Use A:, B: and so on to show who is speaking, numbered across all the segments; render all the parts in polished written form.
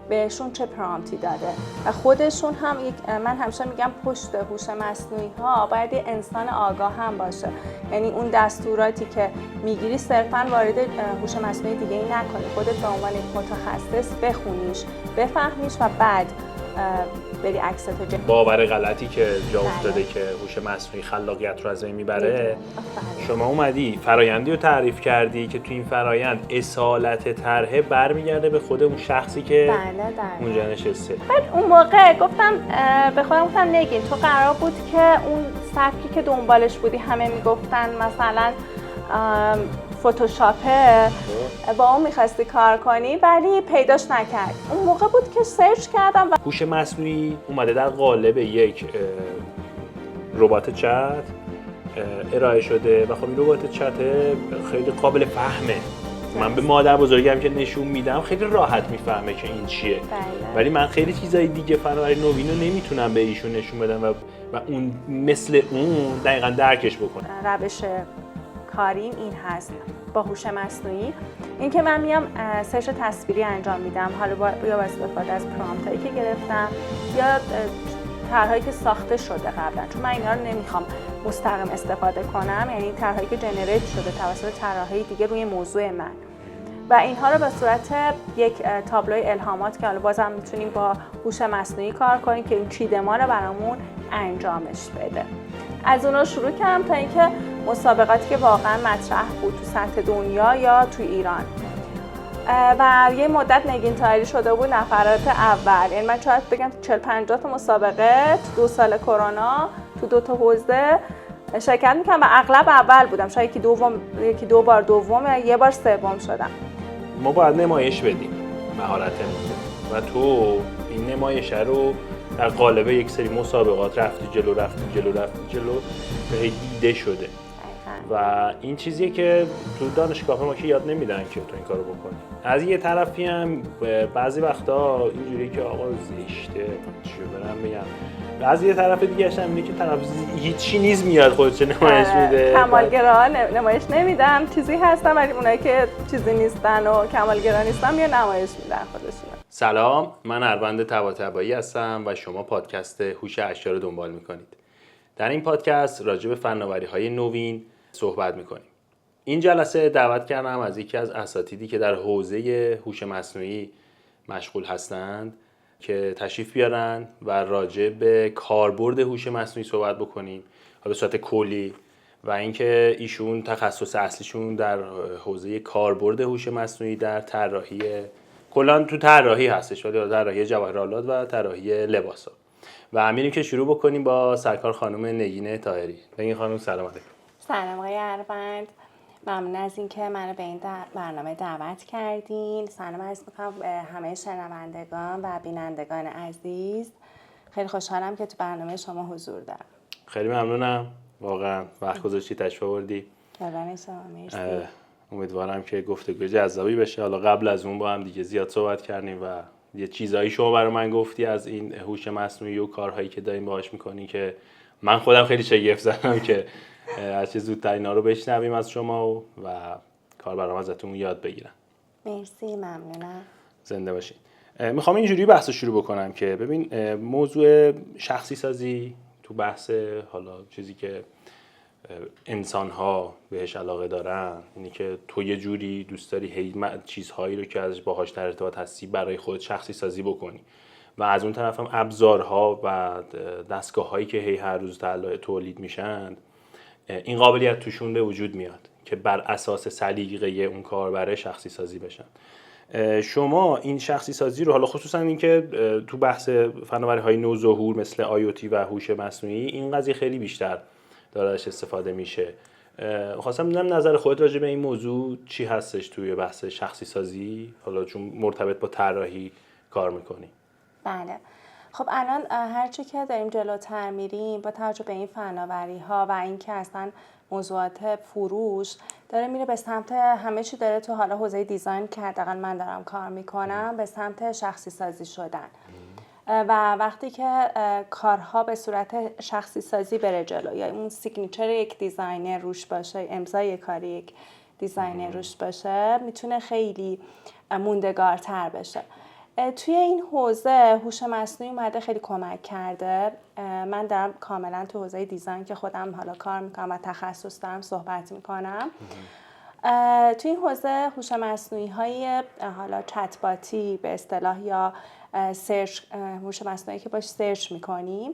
A: بهشون چه پرامپتی داده و خودشون هم من همیشه میگم پشت هوش مصنوعی ها باید یه انسان آگاه هم باشه. یعنی اون دستوراتی که میگیری صرفاً وارد هوش مصنوعی دیگه ای نکنی، خودت به عنوان یک متخصص بخونیش، بفهمیش و بعد بری عکستو جمع.
B: باور غلطی که جا افتاده که هوش مصنوعی خلاقیت رو از بین میبره. شما اومدی فرایندی رو تعریف کردی که تو این فرایند اصالت طرح برمیگرده به خود اون شخصی که اونجا نشسته.
A: بعد اون موقع گفتم به خودم گفتم نگین تو قرار بود که اون سبکی که دنبالش بودی همه میگفتن مثلا فتوشاپه با اون میخواستی کار کنی ولی پیداش نکرد. اون موقع بود که سرچ کردم و
B: هوش مصنوعی اومده در قالب یک ربات چت ارائه شده و خب این ربات چت خیلی قابل فهمه. من به مادر بزرگم که نشون میدم خیلی راحت میفهمه که این چیه. ولی من خیلی چیزای دیگه فناوری نوین رو نمیتونم به ایشون نشون بدم و اون مثل اون دقیقاً درکش بکنم.
A: روش کاریم این هست با هوش مصنوعی، این که من میام سرچ تصویری انجام میدم، حالا یا با استفاده از پرامپتایی که گرفتم یا طرحهایی که ساخته شده قبلا، چون من اینا رو نمیخوام مستقیم استفاده کنم، یعنی طرحهایی که جنریت شده توسط طراحای دیگه روی موضوع من و اینها رو به صورت یک تابلوی الهامات که حالا بازم میتونیم با هوش مصنوعی کار کنیم که این چیدمان رو برامون انجامش بده. از اونها شروع کردم تا اینکه مسابقاتی که واقعا مطرح بود تو سطح دنیا یا تو ایران و یه مدت نگین طاهری شده بود نفرات اول. یعنی من شاید بگم 40-50 تا مسابقه تو 2 سال کرونا تو 2 تا حوزه شرکت میکنم و اغلب اول بودم. شاید یکی دو بار دوم یا یه بار سوم شدم.
B: ما باید نمایش بدیم مهارتمون و تو این نمایش رو در قالب یک سری مسابقات رفتی جلو به دیده شده و این چیزیه که تو دانشگاه ما که یاد نمیدن که تو این کارو بکنی. از یه طرفی هم بعضی وقتا اینجوری که آقا زشته چیو برام میگم، از یه طرف دیگه هم اینه که طرف هیچی نیست میاد خودش نمایش میده.
A: کمالگرا نمایش نمیدن، چیزی هستن ولی اونایی که چیزی نیستن و کمالگرا نیستن میان نمایش میدن خودشون.
B: سلام، من اروند طباطبایی هستم و شما پادکست هوش اشیا رو دنبال میکنید. در این پادکست راجع به فناوری‌های نوین صحبت میکنیم. این جلسه دعوت کردم از یکی از اساتیدی که در حوزه هوش مصنوعی مشغول هستند که تشریف بیارن و راجع به کاربرد هوش مصنوعی صحبت بکنیم به صورت کلی و اینکه ایشون تخصص اصلیشون در حوزه کاربرد هوش مصنوعی در طراحی کلاً تو طراحی هستش، ولی طراحی جواهرالات و طراحی لباسا. و میریم که شروع بکنیم با سرکار خانم نگین طاهری. نگین خانم سلام علیکم.
A: سلام آقای اروند، ممنون از اینکه منو به این برنامه دعوت کردین. سلام عرض می‌کنم به همه شنوندگان و بینندگان عزیز. خیلی خوشحالم که تو برنامه شما حضور دارم.
B: خیلی ممنونم، واقعا وقت گذاشتی تشریف آوردی.
A: قربان شما، مرسی.
B: امیدوارم که گفتگو جذابی بشه. حالا قبل از اون با هم دیگه زیاد صحبت کردیم و یه چیزایی شما برای من گفتی از این هوش مصنوعی و کارهایی که داریم باهاش می‌کنی که من خودم خیلی شگفت زدم که هر چه زودتر اینا رو بشنویم از شما و کار برام ازتون یاد بگیرم.
A: مرسی، ممنونم.
B: زنده باشین. میخوام اینجوری بحث شروع بکنم که ببین موضوع شخصی سازی تو بحث حالا چیزی که انسان‌ها بهش علاقه دارن اینی که تو یه جوری دوست داری چیزهایی رو که ازش باهاش در ارتباط هستی برای خودت شخصی سازی بکنی و از اون طرف هم ابزارها و دستگاه‌هایی که هر روز تولید میشن این قابلیت توشون به وجود میاد که بر اساس سلیقه اون کاربر شخصی سازی بشن. شما این شخصی سازی رو حالا خصوصا اینکه تو بحث فناوری‌های نوظهور مثل IoT و هوش مصنوعی این قضیه خیلی بیشتر داره ازش استفاده میشه. خواستم بدونم نظر خودت راجع به این موضوع چی هستش توی بحث شخصی سازی، حالا چون مرتبط با طراحی کار میکنی.
A: بله، خب الان هرچی که داریم جلوتر میریم با توجه به این فناوری‌ها و اینکه اصلا موضوعات فروش داره میره به سمت همه چی داره تو حالا حوزه دیزاین که حداقل من دارم کار میکنم به سمت شخصی سازی شدن و وقتی که کارها به صورت شخصی سازی بره جلو یا اون سیگنیچر یک دیزاینر روش باشه، امضای کاری یک دیزاینر روش باشه، میتونه خیلی موندگارتر بشه. توی این حوزه هوش مصنوعی اومده خیلی کمک کرده. من دارم کاملا تو حوزه دیزاین که خودم حالا کار میکنم و تخصص دارم صحبت میکنم. توی این حوزه هوش مصنوعی های حالا چت باتی به اصطلاح یا سرچ، هوش مصنوعی که باش سرچ میکنیم،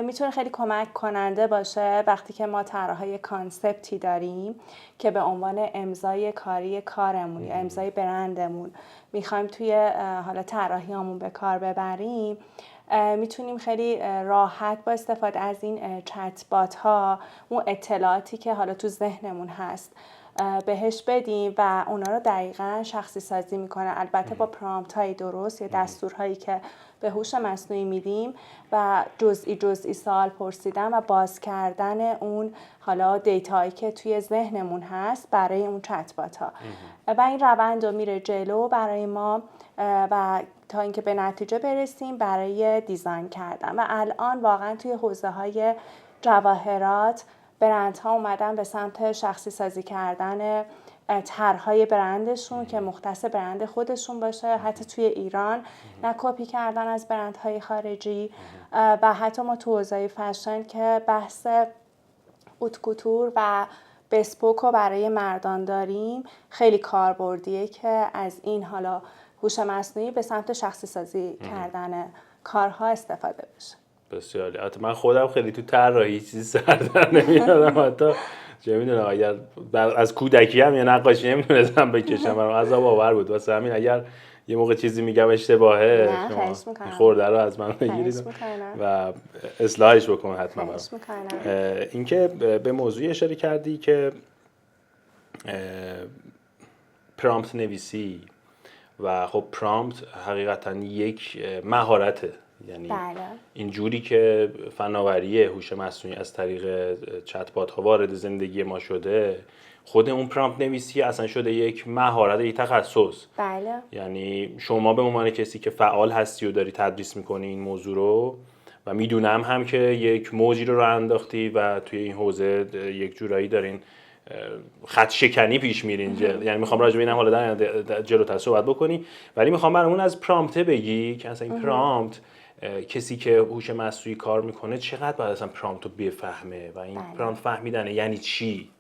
A: میتونه خیلی کمک کننده باشه وقتی که ما طرحهای کانسپتی داریم که به عنوان امضای کاری کارمون یا امضای برندمون میخوایم توی حالا طراحیامون به کار ببریم. میتونیم خیلی راحت با استفاده از این چت بات ها اون اطلاعاتی که حالا تو ذهنمون هست بهش بدیم و اونا رو دقیقاً شخصی سازی میکنه، البته با پرامپت های درست یا دستورهایی که به هوش مصنوعی میدیم و جزئی سوال پرسیدن و باز کردن اون حالا دیتایی که توی ذهنمون هست برای اون چت بات ها و این روند رو میره جلو برای ما و تا اینکه به نتیجه برسیم برای دیزاین کردن. و الان واقعا توی حوزه های جواهرات برندها اومدن به سمت شخصی سازی کردن طرحهای برندشون که مختص برند خودشون باشه، حتی توی ایران، نه کپی کردن از برندهای خارجی. و حتی ما تو حوزه فشن که بحث اوت کوتور و بسپوک رو برای مردان داریم، خیلی کاربردیه که از این حالا هوش مصنوعی به سمت شخصی سازی کردن کارها استفاده بشه.
B: بسیاری. حتی من خودم خیلی تو طراحی چیزی سر در نمیادم، حتی چه میدونم اگر از کودکی هم یه نقاشی نمیتونستم بکشم، برام عذاب آور بود. واسه همین اگر یه موقع چیزی میگم اشتباهه شما خورده رو از من بگیرید و اصلاحش بکن حتما برام. اینکه به موضوع اشاره کردی که پرامپت نویسی و خب پرامپت حقیقتا یک مهارته، یعنی این جوری که فناوری هوش مصنوعی از طریق چت بات ها وارد زندگی ما شده، خود اون پرامپت نویسی اصلا شده یک مهارت، یک تخصص.
A: بله.
B: یعنی شما به عنوان کسی که فعال هستی و داری تدریس میکنی این موضوع رو و میدونم هم که یک موجی رو انداختی و توی این حوزه یک جورایی دارین خط شکنی پیش میرین. یعنی میخوام راجع به اینم حالا در جلوتر صحبت بکنی، ولی میخوام برامون از پرامپت بگی که اصلا این پرامپت کسی که هوش مصنوعی کار میکنه چقدر باید اصلا پرامپت رو بفهمه و این پرامپت فهمیدنه یعنی چی؟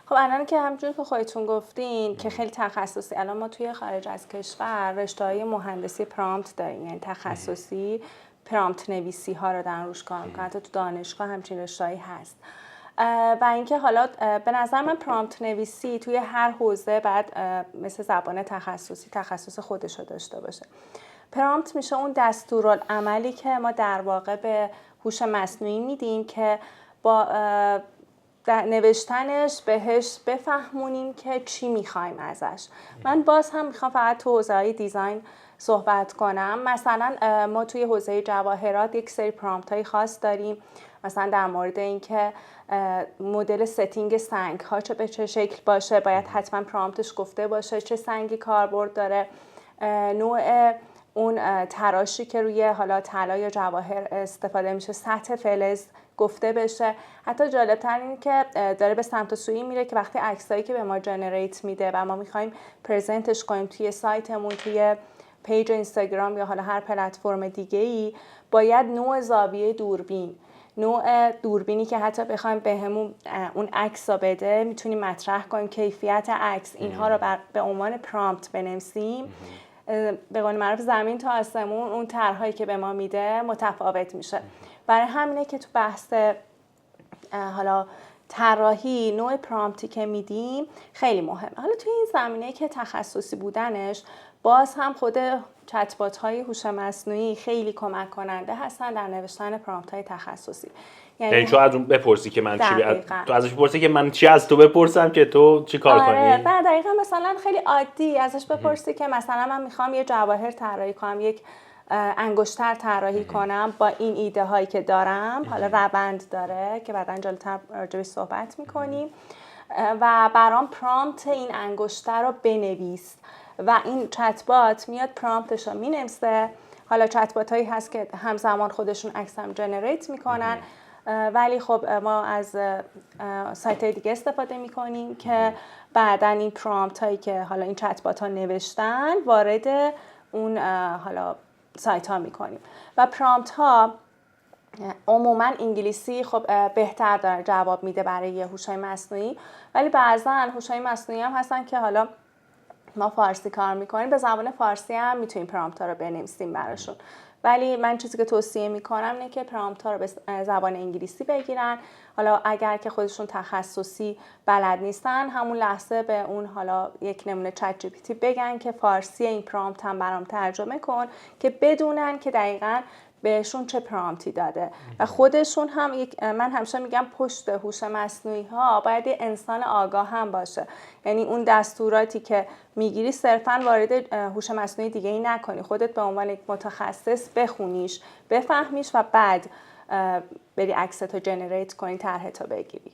A: خب الان که همونجوری که خودتون گفتین که خیلی تخصصی، الان ما توی خارج از کشور رشته‌های مهندسی پرامپت داریم، یعنی تخصصی پرامپت نویسی ها رو دارن روش کار میکنن، حتی تو دانشگاه همچین رشته‌ای هست. و اینکه حالا به نظر من پرامپت نویسی توی هر حوزه بعد مثل زبان تخصصی تخصص خودش رو داشته باشه. پرامپت میشه اون دستورالعملی که ما در واقع به هوش مصنوعی میدیم که با نوشتنش بهش بفهمونیم که چی میخوایم ازش. من باز هم میخوام فقط تو حوزه دیزاین صحبت کنم. مثلا ما توی حوزه جواهرات یک سری پرامپت های خاص داریم، مثلا در مورد اینکه مدل ستینگ سنگ ها به چه شکل باشه، باید حتما پرامپتش گفته باشه چه سنگی کاربرد داره، نوع اون تراشی که روی حالا طلا یا جواهر استفاده میشه، سطح فلز گفته بشه. حتی جالب‌تر این که داره به سمت سویی میره که وقتی عکسایی که به ما جنریت میده و ما میخوایم پرزنتش کنیم توی سایتمون، توی پیج اینستاگرام یا حالا هر پلتفرم دیگه‌ای، باید نوع زاویه دوربین، نوع دوربینی که حتی بخوایم بهمون اون عکس رو بده میتونیم مطرح کنیم، کیفیت عکس، اینها رو به عنوان پرامپت بنویسیم. به قول معروف زمین تا آسمون اون طرحایی که به ما میده متفاوت میشه. برای همینه که تو بحث حالا طراحی نوع پرامپتی که میدیم خیلی مهمه. حالا توی این زمینه که تخصصی بودنش، باز هم خود چت بات های هوش مصنوعی خیلی کمک کننده هستن در نوشتن پرامپت های تخصصی.
B: یعنی تو از اون بپرسی که من تو ازش بپرسی که من چی از تو بپرسم که تو چی کار کنی؟
A: بعد دقیقاً مثلا خیلی عادی ازش بپرسی که مثلا من میخوام یه جواهر طراحی کنم، یک انگشتر طراحی کنم با این ایده هایی که دارم، حالا روند داره که بعداً جلوتر راجعش صحبت میکنیم، و برام پرامپت این انگشتر رو بنویس و این چت بات میاد پرامپتش رو مینویسه. حالا چت بات هایی هست که همزمان خودشون عکس هم جنریت میکنن، ولی خب ما از سایت های دیگه استفاده میکنیم که بعدن این پرامپت هایی که حالا این چت بات ها نوشتن وارد اون حالا سایت ها میکنیم. و پرامپت ها عموما انگلیسی خب بهتر داره جواب میده برای هوش‌های مصنوعی، ولی بعضا هوش‌های مصنوعی هم هستن که حالا ما فارسی کار میکنیم، به زبان فارسی هم میتونیم پرامپت ها رو بنویسیم براشون. ولی من چیزی که توصیه میکنم اینه که پرامپت ها رو به زبان انگلیسی بگیرن. حالا اگر که خودشون تخصصی بلد نیستن، همون لحظه به اون حالا یک نمونه چت جی پی تی بگن که فارسی این پرامپت هم برام ترجمه کن، که بدونن که دقیقاً بهشون چه پرامپتی داده. و خودشون هم من همیشه میگم پشت هوش مصنوعی ها باید یه انسان آگاه هم باشه. یعنی اون دستوراتی که میگیری صرفاً وارد هوش مصنوعی دیگه ای نکنی، خودت به عنوان یک متخصص بخونیش، بفهمیش و بعد بری عکستو جنریت کنی، طرحتو بگیری.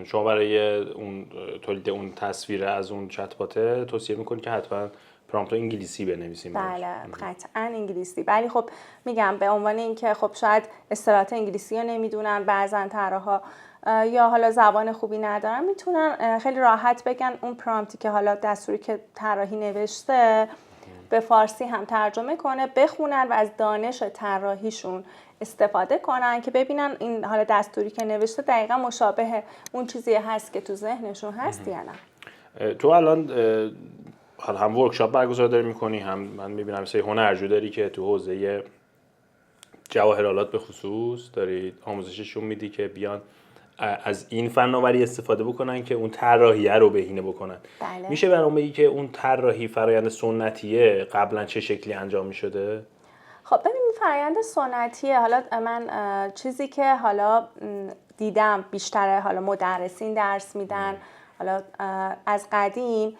B: شما برای اون تولید اون تصویر از اون چت بات توصیه میکنی که حتما پرامپت انگلیسی بنویسیم؟
A: بله قطعا انگلیسی. ولی خب میگم به عنوان اینکه خب شاید اصطلاحات انگلیسی رو نمیدونن بعضن طراحا، یا حالا زبان خوبی ندارن، میتونن خیلی راحت بگن اون پرامپتی که حالا دستوری که طراحی نوشته به فارسی هم ترجمه کنه، بخونن و از دانش طراحیشون استفاده کنن که ببینن این حالا دستوری که نوشته دقیقا مشابه اون چیزی هست که تو ذهنشون هست یا نه.
B: تو الان هم ورکشاپ برگزار داری میکنی، هم من میبینم سه هنرجو داری که تو حوزه جواهرالات به خصوص داری آموزششون میدی که بیان از این فناوری استفاده بکنن که اون طراحیه رو بهینه بکنن.
A: بله.
B: میشه برام بگی که اون طراحی فرآیند سنتیه قبلا چه شکلی انجام میشده؟
A: خب ببینید فرآیند سنتیه، حالا من چیزی که حالا دیدم بیشتر حالا مدرسین درس میدن حالا از قدیم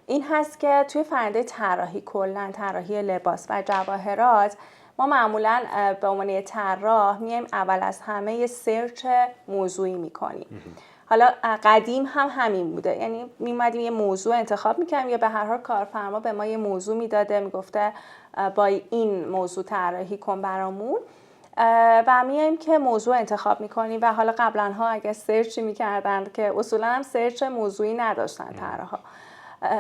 A: این هست که توی فرآیند طراحی کلا طراحی لباس و جواهرات ما معمولا به عنوان طراح میایم اول از همه یه سرچ موضوعی میکنیم. حالا قدیم هم همین بوده، یعنی میومدیم یه موضوع انتخاب میکردیم یا به هر حال کارفرما به ما یه موضوع میداده، میگفته با این موضوع طراحی کن برامون و میایم که موضوع انتخاب میکنیم. و حالا قبلا ها اگه سرچی میکردن که اصولا هم سرچ موضوعی نداشتن طراحا،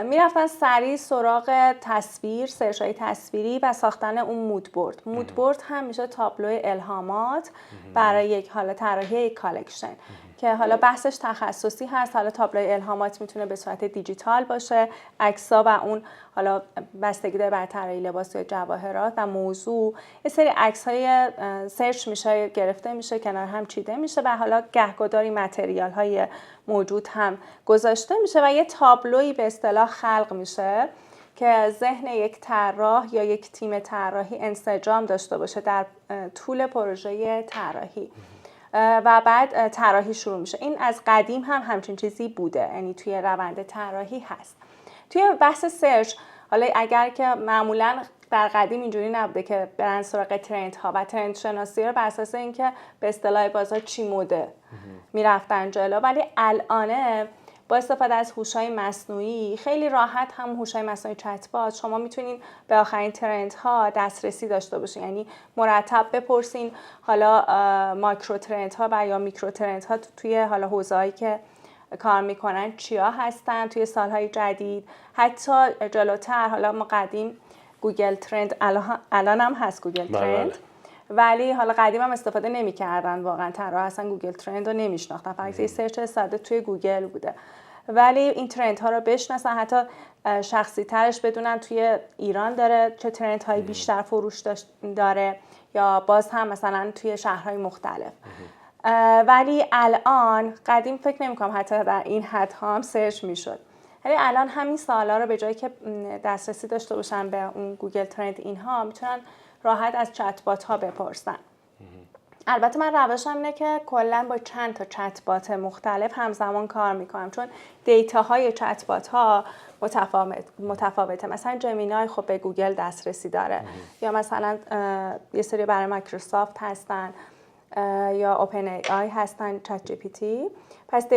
A: میرفتن سریع سراغ تصویر، سرچ‌های تصویری و ساختن اون مودبورد. مودبورد هم میشه تابلو الهامات برای یک حالا طراحی یک کالکشن که حالا بحثش تخصصی هست. حالا تابلو الهامات میتونه به صورت دیجیتال باشه، عکس‌ها و اون حالا بستگی داره بر طراحی لباس یا جواهرات و موضوع. یه سری عکس‌های سرچ میشه گرفته میشه، کنار هم چیده میشه و حالا گهگداری متریال‌های موجود هم گذاشته میشه و یه تابلویی به اصطلاح خلق میشه که ذهن یک طراح یا یک تیم طراحی انسجام داشته باشه در طول پروژه طراحی و بعد طراحی شروع میشه. این از قدیم هم همچین چیزی بوده، یعنی توی روند طراحی هست. توی بحث سرچ حالا اگر که معمولا در قدیم اینجوری نبوده که برن سراغ ترندها و ترند شناسی رو بر اساس اینکه به اصطلاح بازار چی موده میرفتن جلو، ولی الان با استفاده از هوش‌های مصنوعی خیلی راحت هم هوش‌های مصنوعی چت بات شما میتونین به آخرین ترندها دسترسی داشته باشین. یعنی مرتب بپرسین حالا ماکرو ترندها و یا میکرو ترندها توی حالا حوزه‌ای که کار میکنن چیا هستن توی سالهای جدید. حتی جلوتر حالا ما قدیم گوگل ترند الان هم هست گوگل ترند، ولی حالا قدیم هم استفاده نمی‌کردن واقعا، طراح اصلا گوگل ترند رو نمی‌شناختن، فقط یه سرچ ساده توی گوگل بوده. ولی این ترند ها رو بشناسن، حتی شخصی ترش بدونن توی ایران داره چه ترند هایی بیشتر فروش داره یا باز هم مثلا توی شهرهای مختلف. ولی الان قدیم فکر نمی‌کنم حتی در این حد هم سرچ میشد، ولی الان همین سوالا رو به جایی که دسترسی داشته باشن به اون گوگل ترند اینها میتونن راحت از چت بات ها بپرسن. البته من روشم اینه که کلا با چند تا چت بات مختلف همزمان کار میکنم، چون دیتاهای چت بات ها متفاوته. مثلا جمینای خب به گوگل دسترسی داره یا مثلا یه سری برای مایکروسافت هستن یا اوپن ای آی هستن، چت جی پی تی. پس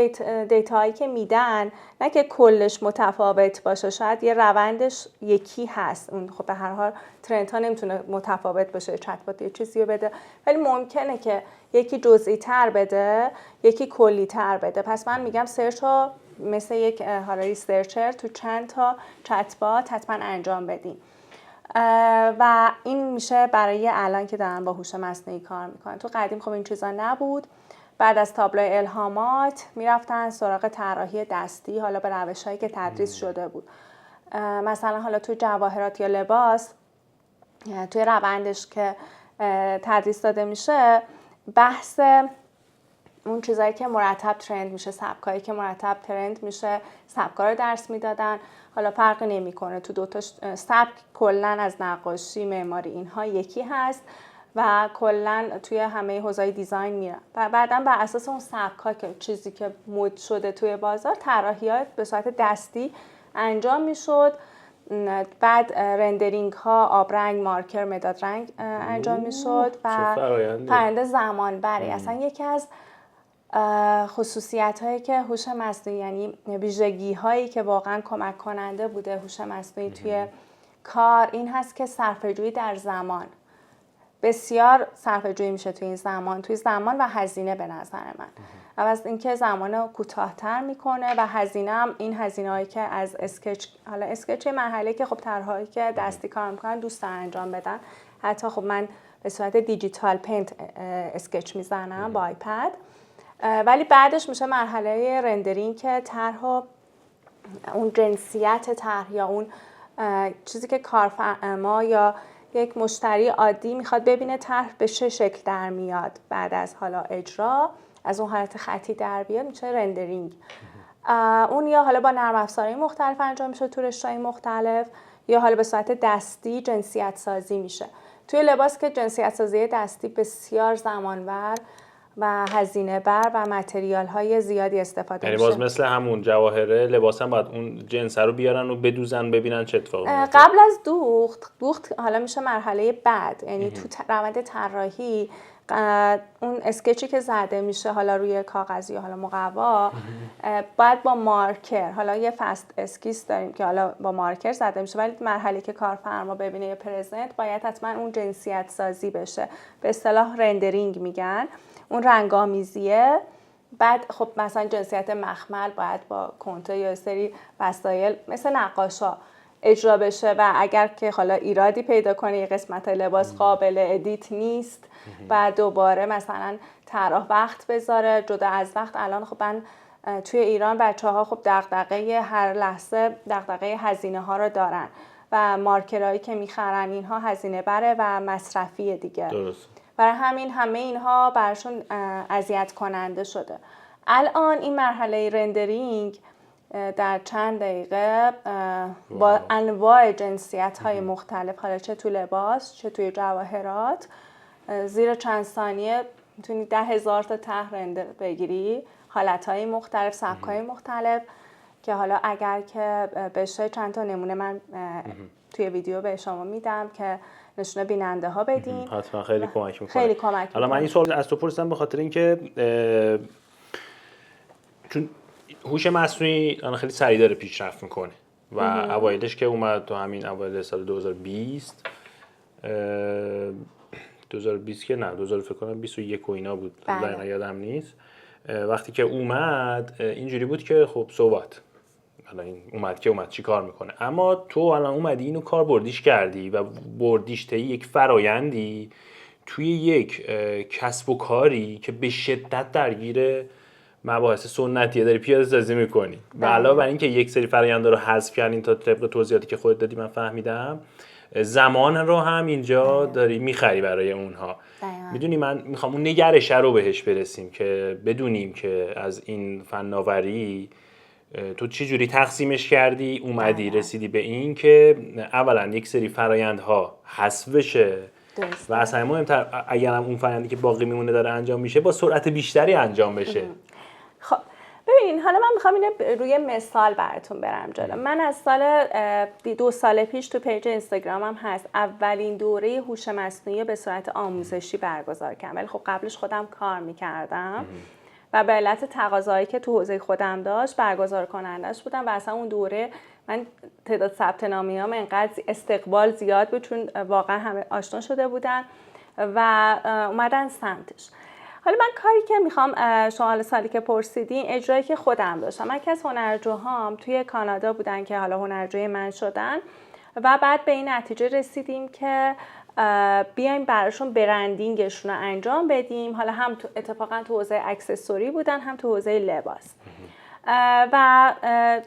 A: دیتاهایی که میدن نه که کلش متفاوت باشه، شاید یه روندش یکی هست. اون خب به هر حال ترندها نمیتونه متفاوت باشه، چت بات یه چیزی رو بده، ولی ممکنه که یکی جزئی تر بده یکی کلی تر بده. پس من میگم سرچ رو مثل یک حالا ریسرچر تو چند تا چت بات حتما انجام بدین. و این میشه برای الان که دارن با هوش مصنوعی کار میکنن. تو قدیم خب این چیزا نبود. بعد از تابلو الهامات میرفتن سراغ طراحی دستی، حالا به روش‌هایی که تدریس شده بود. مثلا حالا تو جواهرات یا لباس، توی روندش که تدریس داده میشه، بحث اون چیزایی که مرتب ترند میشه، سبکایی که مرتب ترند میشه، سبکا رو درس میدادن. حالا فرقی نمیکنه تو دوتا سبک کلا از نقاشی، معماری اینها یکی هست و کلا توی همه حوزه‌های دیزاین میره. و بعداً بر اساس اون سبکا که چیزی که مد شده توی بازار، طراحی‌ها به صورت دستی انجام میشد. بعد رندرینگ ها، آبرنگ، مارکر، مداد رنگ انجام میشد و فرآیند زمان بری. اصلا یکی از خصوصیت هایی که هوش مصنوعی، یعنی ویژگی هایی که واقعا کمک کننده بوده هوش مصنوعی توی کار، این هست که صرفه‌جویی در زمان، بسیار صرفه‌جویی میشه توی زمان و هزینه به نظر من. عوض اینکه زمانو کوتاه‌تر میکنه و هزینه هم این هزینه‌هایی که از اسکچ، حالا اسکچ مرحله که خب طرح‌هایی که دستی کار میکنن دوست دارن انجام بدن. حتی خب من به صورت دیجیتال پینت اسکچ میزنم با آیپد، ولی بعدش میشه مرحله رندرینگ که طرح، اون جنسیت طرح یا اون چیزی که کارفرما یا یک مشتری عادی میخواد ببینه طرح به چه شکل در میاد بعد از حالا اجرا، از اون حالت خطی در بیاد، میشه رندرینگ. اون یا حالا با نرم افزارهای مختلف انجام میشه تو رشته‌های مختلف، یا حالا به صورت دستی جنسیت سازی میشه. توی لباس که جنسیت سازی دستی بسیار زمانبر و هزینه بر و متریال های زیادی استفاده میشه.
B: یعنی باز مثل همون جواهره، لباس هم باید اون جنس رو بیارن و بدوزن ببینن چه اتفاقی میفته.
A: قبل از دوخت حالا میشه مرحله بعد، یعنی تو روند طراحی اون اسکچی که زده میشه حالا روی کاغذ یا حالا مقوا، باید با مارکر، حالا یه فست اسکیس داریم که حالا با مارکر زده میشه، ولی مرحله که کارفرما ببینه یا پرزنت باید حتما اون جنسیت سازی بشه، به اصطلاح رندرینگ میگن، اون رنگامیزیه. بعد خب مثلا جنسیت مخمل باید با کنتور یا سری وسایل مثل نقاشا اجرا بشه و اگر که حالا ایرادی پیدا کنه یه قسمت لباس قابل ادیت نیست، بعد دوباره مثلا طراح وقت بذاره. جدا از وقت، الان خب من توی ایران بچه‌ها خب دغدغه هر لحظه دغدغه هزینه ها رو دارن و مارکرایی که میخرن اینها هزینه بره و مصرفی دیگه.
B: درست.
A: برای همین همه اینها براشون اذیت کننده شده. الان این مرحله رندرینگ در چند دقیقه با انواع جنسیت‌های مختلف، حالا چه تو لباس چه توی جواهرات، زیر چند ثانیه میتونی 10,000 تا طرح رندر بگیری، حالت‌های مختلف، سبک‌های مختلف، که حالا اگر که بشه چند تا نمونه من توی ویدیو به شما میدم که نشونه بیننده ها بدین.
B: حتما خیلی کمک میکنه.
A: خیلی کمک میکنه.
B: حالا من این سوال از تو پرسیدم به خاطر اینکه چون هوش مصنوعی الان خیلی سریع داره پیشرفت میکنه و اوایلش که اومد تو همین اوایل سال 2020 که نه 2000 فکر کنم 21 و اینا بود، دقیقاً یادم نیست. وقتی که اومد اینجوری بود که خب صحبت الان این اومد چی کار میکنه، اما تو الان اومدی اینو کار بردیش کردی و بردیش تا یک فرایندی توی یک کسب و کاری که به شدت درگیر مباحث سنتیه داری پیاده سازی میکنی و علاوه بر این که یک سری فرآیندها رو حذف کردین تا طبق توضیحاتی که خودت دادی من فهمیدم، زمان رو هم اینجا داری میخری برای اونها. میدونی من میخوام اون نگرش رو بهش برسیم که بدونیم که از این فناوری تو چه جوری تقسیمش کردی، اومدی رسیدی به این که اولا یک سری فرآیندها حذف بشه و اصلا مهمتر اگر هم اون فرآیندی که باقی میمونه داره انجام میشه با سرعت بیشتری انجام بشه.
A: خب ببینین حالا من میخوام اینو روی مثال براتون برم جلو. من از سال 2 سال پیش تو پیج اینستاگرامم هست اولین دوره هوش مصنوعی به صورت آموزشی برگزار کردم، ولی خب قبلش خودم کار میکردم و به علت تقاضایی که تو حوزه خودم داشت برگزار کنندش بودم و اصلا اون دوره من تعداد ثبت نامیام انقدر استقبال زیاد بود چون واقعا همه آشنا شده بودن و اومدن سمتش. حالا من کاری که میخوام شما سالی که پرسیدین اجرایی که خودم داشتم، من که از هنرجوهام توی کانادا بودن که حالا هنرجوی من شدن، و بعد به این نتیجه رسیدیم که بیایم براشون برندینگشون رو انجام بدیم. حالا هم اتفاقا تو حوزه اکسسوری بودن، هم تو حوزه لباس. و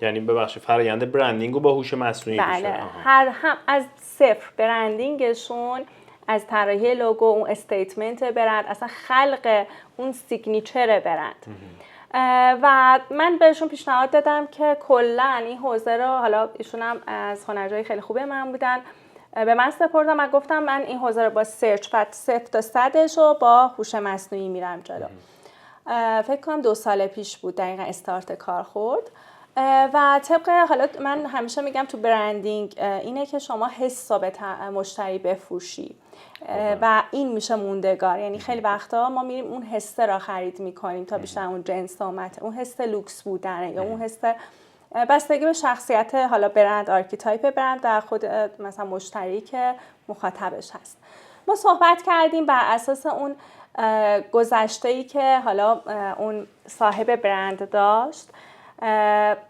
B: یعنی ببخشید فرآیند برندینگ رو با هوش مصنوعی
A: بله، هم از صفر برندینگشون، از طراحی لوگو، اون استیتمنت برند، اصلا خلق اون سیگنیچر برند. و من بهشون پیشنهاد دادم که کلا این حوزه رو، حالا ایشون هم از هنرجوی خیلی خوبه من بودن، به من سپردم و گفتم من این حوزه رو با سرچ و 0 تا 100 رو با هوش مصنوعی میرم جلو. فکر کنم 2 سال پیش بود دقیقا استارت کار خورد. و طبق، حالا من همیشه میگم تو برندینگ اینه که شما حس رو به مشتری بفروشی و این میشه موندگار. یعنی خیلی وقتا ما میریم اون حس را خرید میکنیم تا بیشتر اون جنس اومد، اون حس لوکس بودنه یا اون حس بستگی به شخصیت حالا برند، آرکیتایپ برند و خود مثلا مشتری که مخاطبش هست. ما صحبت کردیم بر اساس اون گذشته‌ای که حالا اون صاحب برند داشت.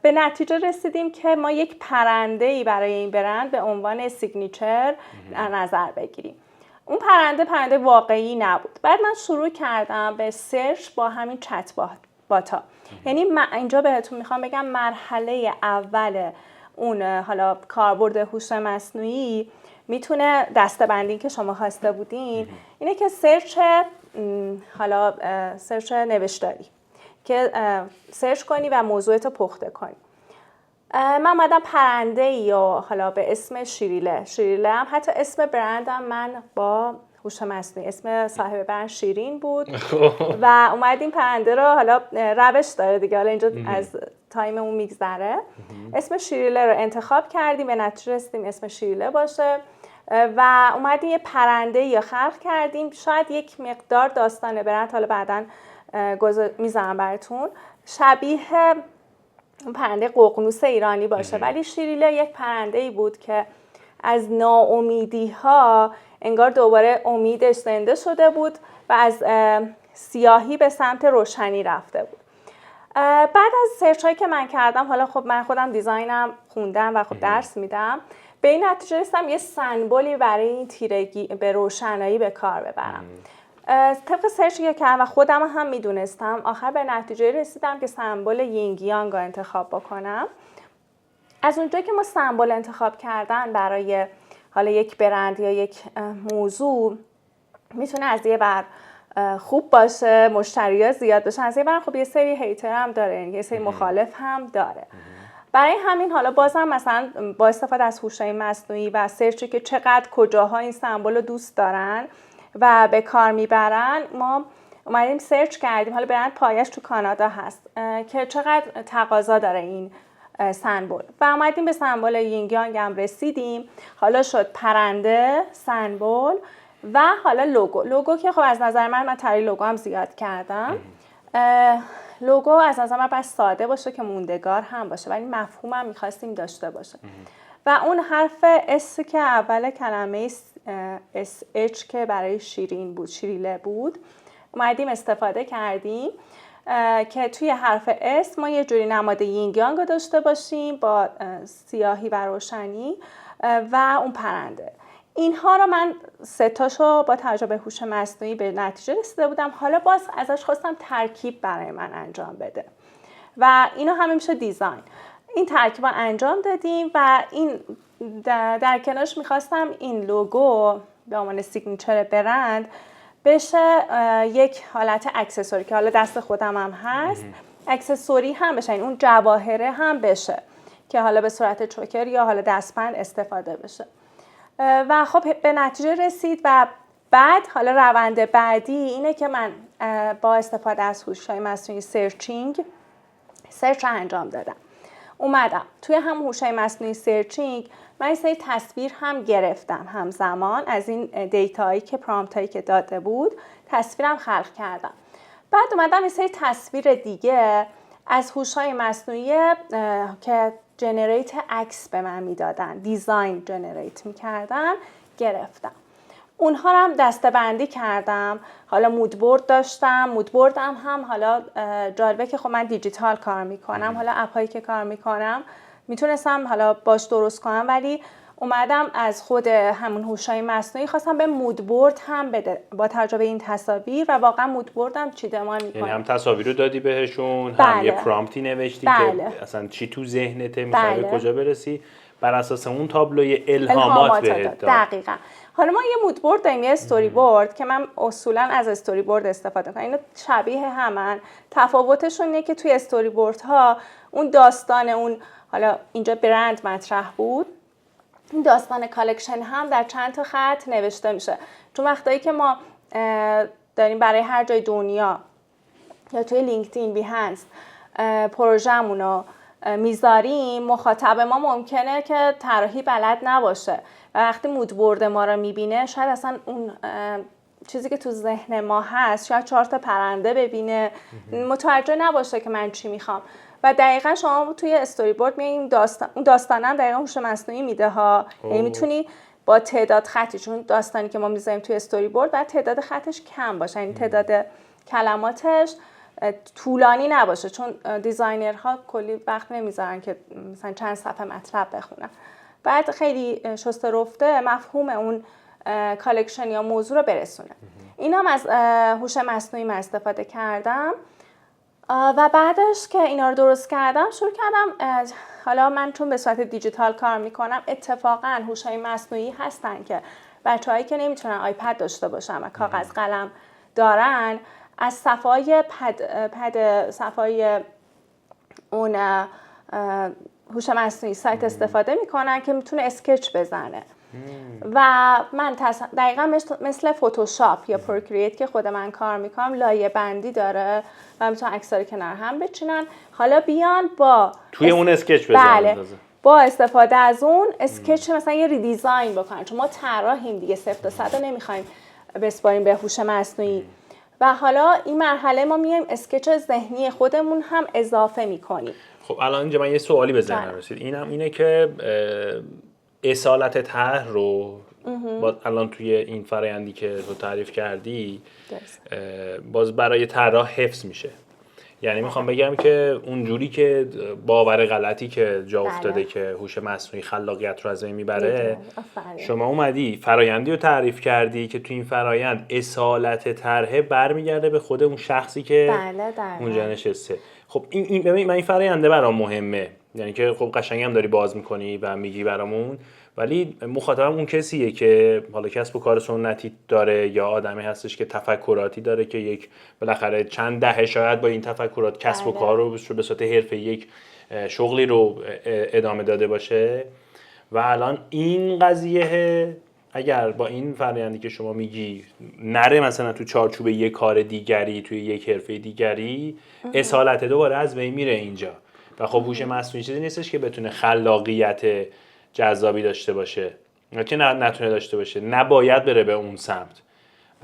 A: به نتیجه رسیدیم که ما یک پرنده‌ای برای این برند به عنوان سیگنیچر در نظر بگیریم. اون پرنده واقعی نبود. بعد من شروع کردم به سرچ با همین چت باتا. یعنی من اینجا بهتون میخوام بگم مرحله اول اون حالا کاربرد هوش مصنوعی میتونه دسته‌بندی که شما خواسته بودین اینه که سرچ، حالا سرچ نوشتاری که سرچ کنی و موضوعتو پخته کنی. من اومدم پرنده‌ای یا حالا به اسم شیریله هم حتی اسم برندم من با هوش مصنوعی، اسم صاحب برند شیرین بود و اومدیم پرنده رو، حالا روش داره دیگه، حالا اینجا از تایممون میگذره، اسم شیریله رو انتخاب کردیم، به نتیجه رسیدیم اسم شیریله باشه و اومدیم یه پرنده یا خلق کردیم. شاید یک مقدار داستان برند حالا بعداً میذارم براتون شبیه پرنده ققنوس ایرانی باشه، ولی شیریله یک پرنده‌ای بود که از ناامیدی ها انگار دوباره امیدش زنده شده بود و از سیاهی به سمت روشنی رفته بود. بعد از سرچ هایی که من کردم، حالا خب من خودم دیزاینم خوندم و خب درس میدم، به این نتیجه رسیدم یه سمبولی برای این تیرگی به روشنایی به کار ببرم. طبق سرچی که کردم و خودم هم میدونستم، آخر به نتیجه رسیدم که سمبل یینگ یانگ رو انتخاب بکنم. از اونجایی که ما سمبل انتخاب کردن برای حالا یک برند یا یک موضوع میتونه از یه بر خوب باشه، مشتری‌ها زیاد بشن، از یه بر خب یه سری هیتر هم داره، یه سری مخالف هم داره. برای همین حالا بازم مثلا با استفاده از هوش مصنوعی و سرچی که چقدر کجاها این سمبل رو دوست دارن و به کار میبرن، ما اومدیم سرچ کردیم، حالا برند پایش تو کانادا هست که چقدر تقاضا داره این سمبل و اومدیم به سمبل یینگ یانگ هم رسیدیم. حالا شد پرنده، سمبل و حالا لوگو که خب از نظر من طراحی لوگو هم زیاد کردم. لوگو از نظر من باید ساده باشه که موندگار هم باشه ولی مفهوم هم میخواستیم داشته باشه و اون حرف اس که اول کلمه SH که برای شیرین بود، شیریله بود، اومدیم استفاده کردیم که توی حرف S ما یه جوری نماد یینگ یانگ رو داشته باشیم با سیاهی و روشنی و اون پرنده. اینها رو من 3 تاشو با توجه به هوش مصنوعی به نتیجه رسیده بودم. حالا باز ازش خواستم ترکیب برای من انجام بده و اینا همه میشه دیزاین. این ترکیب رو انجام دادیم و این در کنارش میخواستم این لوگو به عنوان سیگنیچر برند بشه یک حالت اکسسوری که حالا دست خودم هم هست، اکسسوری هم بشه، اون جواهره هم بشه که حالا به صورت چوکر یا حالا دستبند استفاده بشه و خب به نتیجه رسید. و بعد حالا روند بعدی اینه که من با استفاده از هوش مصنوعی سرچ انجام دادم. اومدم توی هم هوش مصنوعی سرچینگ من یه سری تصویر هم گرفتم همزمان از این دیتایی که پرامپتایی که داده بود، تصویرم خلق کردم. بعد اومدم یه سری تصویر دیگه از هوش‌های مصنوعی که جنریت عکس به من میدادن، دیزاین جنریت میکردن، گرفتم. اونها رو هم دسته‌بندی کردم. حالا مودبورد داشتم، مودبوردم هم حالا جالبه که خب من دیجیتال کار میکنم، حالا اپایی که کار میکنم میتونستم حالا باش درست کنم ولی اومدم از خود همون هوش‌های مصنوعی خواستم به مودبورد هم بده با توجه به این تصاویر و واقعا مودبوردم چیدمان می‌کنه.
B: یعنی هم تصاویر رو دادی بهشون،
A: بله.
B: هم یه پرامپتی نوشتی
A: بله.
B: که اصلا چی تو ذهنته، می‌خوای
A: بله.
B: به کجا برسی، بر اساس اون تابلوی الهامات بهت داد.
A: دقیقاً. حالا ما یه مودبورد داریم، یه استوری بورد که من اصولا از استوری بورد استفاده می‌کنم. اینا شبیه همن. تفاوتشون اینه که توی استوری بوردها اون داستان اون حالا اینجا برند مطرح بود، این داستان کالکشن هم در چند تا خط نوشته میشه. چون وقتایی که ما داریم برای هر جای دنیا یا توی لینکدین، بیهنس پروژه‌مون رو میذاریم، مخاطب ما ممکنه که طراحی بلد نباشه و وقتی مودبورد ما رو میبینه شاید اصلا اون چیزی که تو ذهن ما هست شاید 4 تا پرنده ببینه، متوجه نباشه که من چی میخوام. و دقیقاً شما توی استوری بورد میگین اون داستانم دقیقاً هوش مصنوعی میده ها. یعنی میتونی با تعداد خطی، چون داستانی که ما میذاریم توی استوری بورد باید تعداد خطش کم باشه، یعنی تعداد کلماتش طولانی نباشه، چون دیزاینرها کلی وقت نمیذارن که مثلا چند صفحه مطلب بخونن. بعد خیلی شسته رفته مفهوم اون کالکشن یا موضوع رو برسونه. اینم از هوش مصنوعی من استفاده کردم و بعدش که اینا رو درست کردم شروع کردم. حالا من چون به صورت دیجیتال کار میکنم، اتفاقا هوش‌های مصنوعی هستن که بچه‌هایی که نمیتونن آیپد داشته باشن و کاغذ قلم دارن، از صفحای صفحای اون هوش مصنوعی سایت استفاده میکنن که میتونه اسکچ بزنه. و من دقیقا مثل فتوشاپ یا پروکرییت که خود من کار میکنم لایه بندی داره و میتونن عکس‌ها کنار هم بچینن، حالا بیان با
B: توی اون اسکچ بزنن.
A: بله. با استفاده از اون اسکچ مثلا یه ریدیزاین بکنن، چون ما طراحیم دیگه، 0 تا 100 رو نمیخوایم بسپاریم به هوش مصنوعی. و حالا این مرحله ما میایم اسکچ ذهنی خودمون هم اضافه میکنیم.
B: خب الان اینجا من یه سوالی به ذهنم رسید، اینم اینه که اصالت طرح رو الان توی این فرآیندی که تو تعریف کردی باز برای طراح حفظ میشه. یعنی میخوام بگم که اونجوری که باور غلطی که جا افتاده که هوش مصنوعی خلاقیت رو از بین میبره، شما اومدی فرآیندی رو تعریف کردی که تو این فرآیند اصالت طرح برمیگرده به خود اون شخصی که اونجا نشسته. خب این ببین، من این فراینده برام مهمه، یعنی که خب قشنگ هم داری باز میکنی و میگی برامون، ولی مخاطبم اون کسیه که حالا کسب و کار سنتی داره یا آدمی هستش که تفکراتی داره که یک بالاخره چند دهه شاید با این تفکرات کسب و کار رو به صورت حرفه یک شغلی رو ادامه داده باشه. و الان این قضیه اگر با این فرآیندی که شما میگی نره مثلا تو چارچوب یک کار دیگری، توی یک حرفه دیگری، اصالت دوباره از بین میره اینجا. و خب هوش مصنوعی چیزی نیستش که بتونه خلاقیت جذابی داشته باشه، نه که نتونه داشته باشه، نباید بره به اون سمت.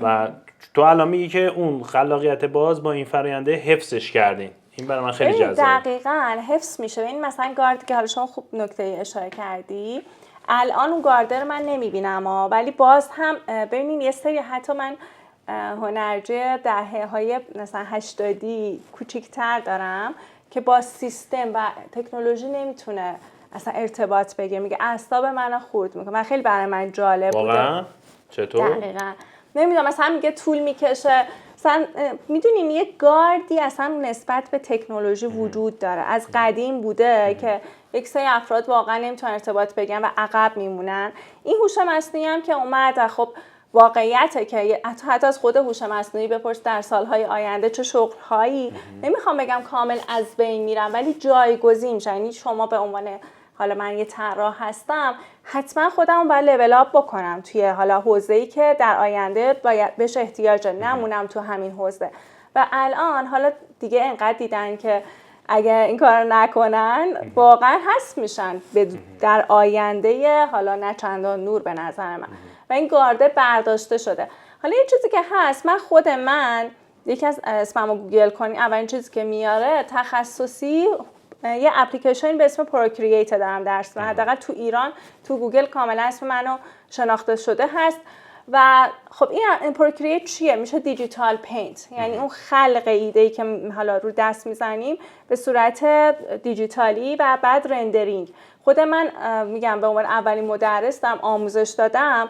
B: و تو الان میگی که اون خلاقیت باز با این فراینده حفظش کردین. این برای من خیلی جذابه.
A: دقیقاً حفظ میشه. این مثلا گارد که حالا شما خوب نکته اشاره کردی، الان اون گارد رو من نمیبینم ولی باز هم ببینین یه سری حتی من هنرجوی دهه‌های مثلا 80 کوچیک‌تر دارم که با سیستم و تکنولوژی نمیتونه اصلا ارتباط بگیره، میگه اعصاب منو خورد میکنه. من خیلی برای من جالب بوده.
B: واقعا؟ چطور؟
A: دقیقاً نمیدونم، مثلا میگه طول میکشه، مثلا میدونیم یه گاردی اصلا نسبت به تکنولوژی وجود داره، از قدیم بوده که یک سری افراد واقعا نمیتونن ارتباط بگیرن و عقب میمونن. این هوش مصنوعی هم که اومد و خب واقعیته که حتی از خود هوش مصنوعی بپرس در سالهای آینده چه شغل‌هایی، نمیخوام بگم کامل از بین میرن ولی جایگزین میشن. یعنی شما به عنوان حالا من یه طراح هستم، حتما خودمو باید لول اپ بکنم توی حالا حوزه‌ای که در آینده باید بهش احتیاج دارم، نمونم تو همین حوزه. و الان حالا دیگه انقدر دیدن که اگه این کارو نکنن واقعا حذف میشن در آینده حالا نه چندان نور به نظر من. و این گارده برداشته شده. حالا یه چیزی که هست، من یکی از اسممو گوگل کنی اولین چیزی که میاره تخصصی یه اپلیکیشن به اسم پروکرییت دارم درس میدم. حداقل تو ایران تو گوگل کاملا اسم منو شناخته شده هست. و خب این پروکرییت چیه؟ میشه دیجیتال پینت، یعنی اون خلق ایده‌ای که حالا رو دست میزنیم به صورت دیجیتالی و بعد رندرینگ. خود من میگم به عنوان اولین مدرس دارم آموزش دادم،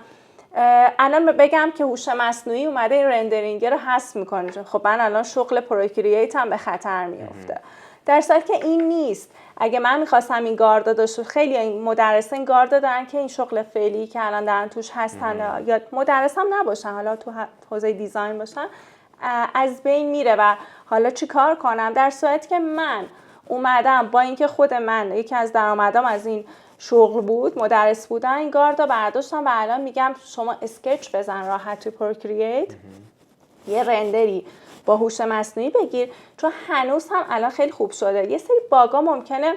A: الان بگم که هوش مصنوعی اومده این رندرینگ رو حذف میکنه، خب من الان شغل پروکرییت هم به خطر میفته. در صورتی که این نیست. اگه من میخواستم این گاردا داشته، خیلی این مدرسین گاردا دارن که این شغل فعلی که الان دارن توش هستن یا مدرس هم نباشن، حالا تو حوزه دیزاین باشن، از بین میره. و حالا چی کار کنم؟ در صورتی که من اومدم با اینکه خود من یکی از درآمدام از این شغل بود، مدرس بودن، این گاردا برداشتم و الان میگم شما اسکچ بزن راحت توی پروکرییت، یه رندری با هوش مصنوعی بگیر، چون هنوز هم الان خیلی خوب شده. یه سری باگا ممکنه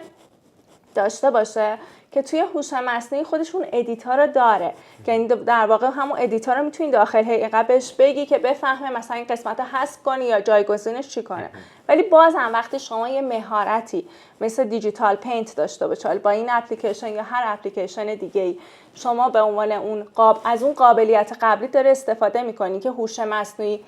A: داشته باشه که توی هوش مصنوعی خودشون ادیتور داره، یعنی در واقع همون ادیتور رو میتونی داخل حقیقت بهش بگی که بفهمه مثلا این قسمت رو حذف کنی یا جایگزینش چی کنه. ولی باز هم وقتی شما یه مهارتی مثل دیجیتال پینت داشته باشی، با این اپلیکیشن یا هر اپلیکیشن دیگه‌ای شما به عنوان اون از اون قابلیت قبلی داره استفاده میکنی که هوش مصنوعی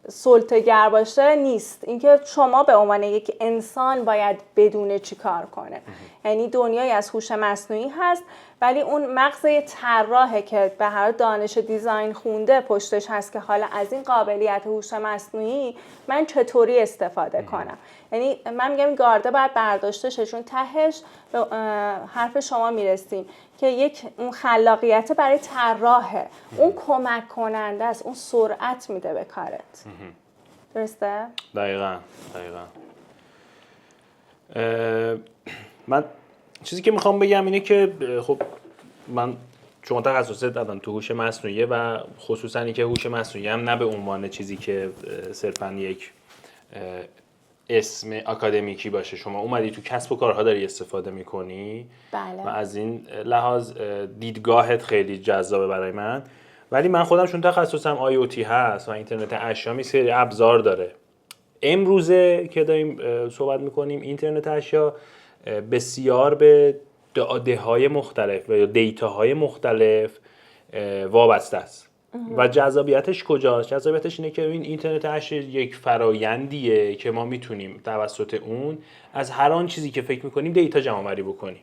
A: سلطه‌گر باشه نیست. اینکه شما به عنوان یک انسان باید بدونه چی کار کنه. یعنی دنیایی از هوش مصنوعی هست ولی اون مغز طراحه که به هر دانش دیزاین خونده پشتش هست که حالا از این قابلیت هوش مصنوعی من چطوری استفاده کنم. یعنی من میگم این گارده باید برداشته شه، چون تهش به حرف شما میرسیم که یک اون خلاقیت برای طراحه، اون کمک کننده است، اون سرعت میده به کارت. درسته؟
B: دقیقاً. من چیزی که میخوام بگم اینه که خب من شما تخصص دادم تو هوش مصنوعی و خصوصا اینکه هوش مصنوعی هم نه به عنوان چیزی که صرفاً یک اسم اکادمیکی باشه، شما اومدی تو کسب و کارها داری استفاده میکنی.
A: بله.
B: و از این لحاظ دیدگاهت خیلی جذابه برای من. ولی من خودم چون تخصصم IoT هست و اینترنت اشیا می سری ابزار داره. امروزه که داریم صحبت میکنیم اینترنت اشیا بسیار به داده‌های مختلف و دیتاهای مختلف وابسته است. و جذابیتش کجاست؟ جذابیتش اینه که این اینترنت اشیا یک فرایندیه که ما میتونیم توسط اون از هر آن چیزی که فکر میکنیم دیتا جمع آوری بکنیم.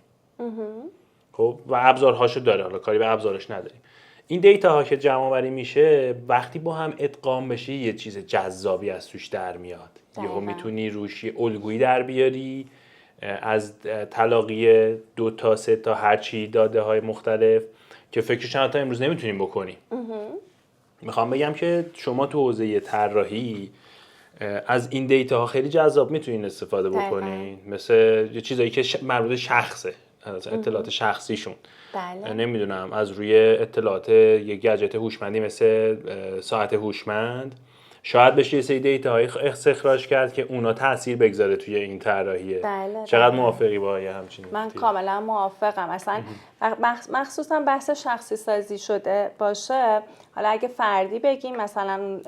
B: خب و ابزارهاشو داره، حالا کاری به ابزارش نداریم. این دیتا ها که جمع آوری میشه وقتی با هم ادغام بشه یه چیز جذابی از توش در میاد. یهو میتونی روش الگویی در بیاری از تلاقی 2 تا 3 تا هر چی داده های مختلف که فکرش تا امروز نمیتونیم بکنیم. میخوام بگم که شما تو حوزه طراحی از این دیتا ها خیلی جذاب میتونین استفاده بکنین، مثل یه چیزایی که مربوط شخصه، از اطلاعات شخصیشون.
A: بله.
B: نمیدونم از روی اطلاعات یک گجت هوشمندی مثل ساعت هوشمند شاید بشه یه سری دیتاهای استخراج کرد که اونا تاثیر بگذاره توی این طراحیه.
A: بله.
B: چقدر موافقی با یه همچین؟
A: من کاملا موافقم. مثلا مخصوصا بحث شخصی سازی شده باشه، حالا اگه فردی بگیم مثلا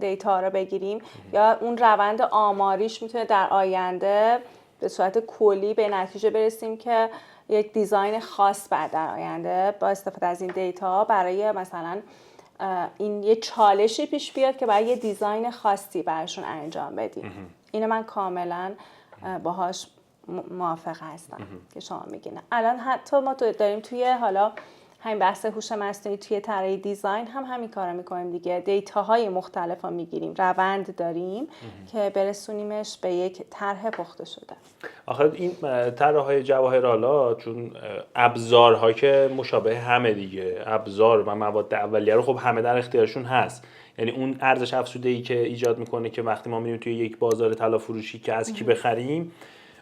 A: دیتا رو بگیریم یا اون روند آماریش میتونه در آینده به صورت کلی به نتیجه برسیم که یک دیزاین خاص بعد در آینده با استفاده از این دیتا برای مثلا این یه چالشی پیش بیاد که برای یه دیزاین خاصی براشون انجام بدیم. اینو من کاملا باهاش موافق هستم که شما میگین. الان حتی ما داریم توی حالا همین بحث هوش مصنوعی توی طراحی دیزاین هم همین کارو میکنیم دیگه. دیتاهای مختلف رو میگیریم، روند داریم که برسونیمش به یک طرح پخته شده.
B: آخه این طرح‌های جواهرآلا چون ابزارها که مشابه همه دیگه، ابزار و مواد اولیه رو خب همه در اختیارشون هست. یعنی اون ارزش افزوده‌ای که ایجاد میکنه که وقتی ما میریم توی یک بازار طلا فروشی که از کی بخریم،